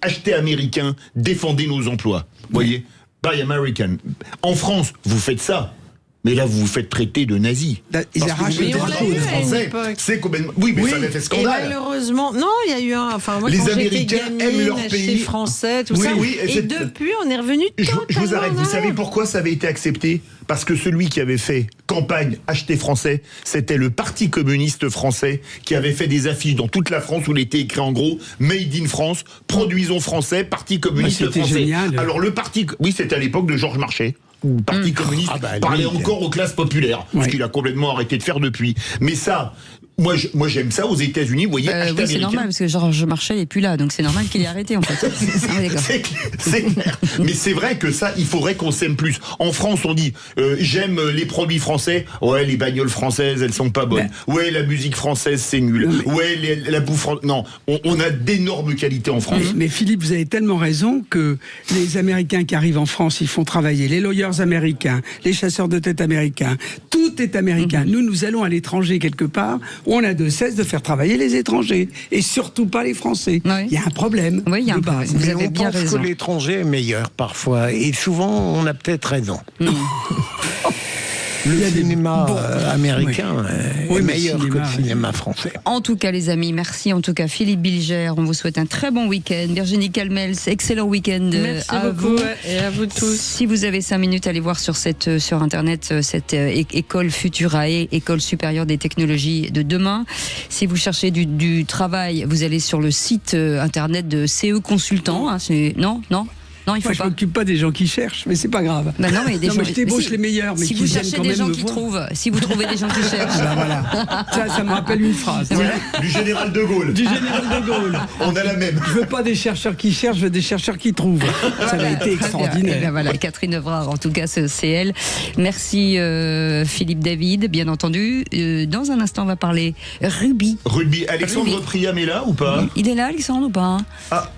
achetez américain, défendez nos emplois. Vous voyez? Buy American. En France, vous faites ça. Mais là, vous vous faites traiter de nazis. Ils arrachent les drapeaux français. C'est complètement. Oui, mais ça avait fait scandale. Et malheureusement, non, il y a eu un. Enfin, moi, les quand Américains j'étais aiment gamine, leur pays. Français, tout ça. Et depuis, on est revenu. Je vous arrête. Vous savez pourquoi ça avait été accepté? Parce que celui qui avait fait campagne acheter français, c'était le Parti communiste français qui avait fait des affiches dans toute la France où il était écrit en gros Made in France, produisons français, Parti communiste français. Génial. Alors le parti, oui, c'était à l'époque de Georges Marchais. Le Parti communiste parlait encore aux classes populaires, ce qu'il a complètement arrêté de faire depuis. Mais ça, moi j'aime ça aux États-Unis, vous voyez, acheter c'est normal, parce que Georges Marchais n'est plus là, donc c'est normal qu'il ait arrêté en fait. C'est clair. Mais c'est vrai que ça, il faudrait qu'on s'aime plus. En France, on dit j'aime les produits français, ouais, les bagnoles françaises, elles sont pas bonnes. Ouais, la musique française, c'est nul. Ouais, la bouffe française. Non, on a d'énormes qualités en France. Mais Philippe, vous avez tellement raison que les Américains qui arrivent en France, ils font travailler les lawyers américains, les chasseurs de tête américains, tout est américain. Nous allons à l'étranger quelque part, où on a de cesse de faire travailler les étrangers, et surtout pas les Français. Il y a un problème. Oui, il y a un problème. Vous avez bien raison. Que l'étranger est meilleur parfois, et souvent on a peut-être raison. Le cinéma américain est meilleur que le cinéma français. En tout cas, les amis, merci. En tout cas, Philippe Bilger, on vous souhaite un très bon week-end. Virginie Calmels, excellent week-end à vous. Et à vous tous. Si vous avez 5 minutes, allez voir sur Internet cette école Futurae, école supérieure des technologies de demain. Si vous cherchez du travail, vous allez sur le site Internet de CE Consultant. Non, il faut pas. Je m'occupe pas des gens qui cherchent, mais c'est pas grave. Bah non, mais des gens. Je t'ébauche les meilleurs, mais si vous cherchez des gens qui trouvent, si vous trouvez des gens qui cherchent. Voilà. Ça me rappelle une phrase. Du général de Gaulle. On a la même. Je veux pas des chercheurs qui cherchent, je veux des chercheurs qui trouvent. Ça a été extraordinaire. Et bien voilà, Catherine Evrard, en tout cas, c'est elle. Merci Philippe David, bien entendu. Dans un instant, on va parler rugby. Alexandre Priam est là ou pas? Il est là, Alexandre, ou pas?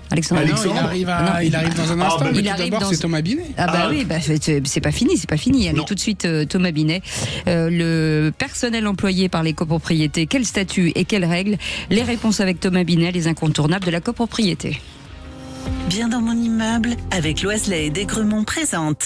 Alexandre. Il arrive dans un instant. Mais tout d'abord, c'est Thomas Binet. Oui, c'est pas fini. Allez, tout de suite, Thomas Binet. Le personnel employé par les copropriétés, quel statut et quelles règles? Les réponses avec Thomas Binet, les incontournables de la copropriété. Bien dans mon immeuble, avec Loiselet et Desgremont présente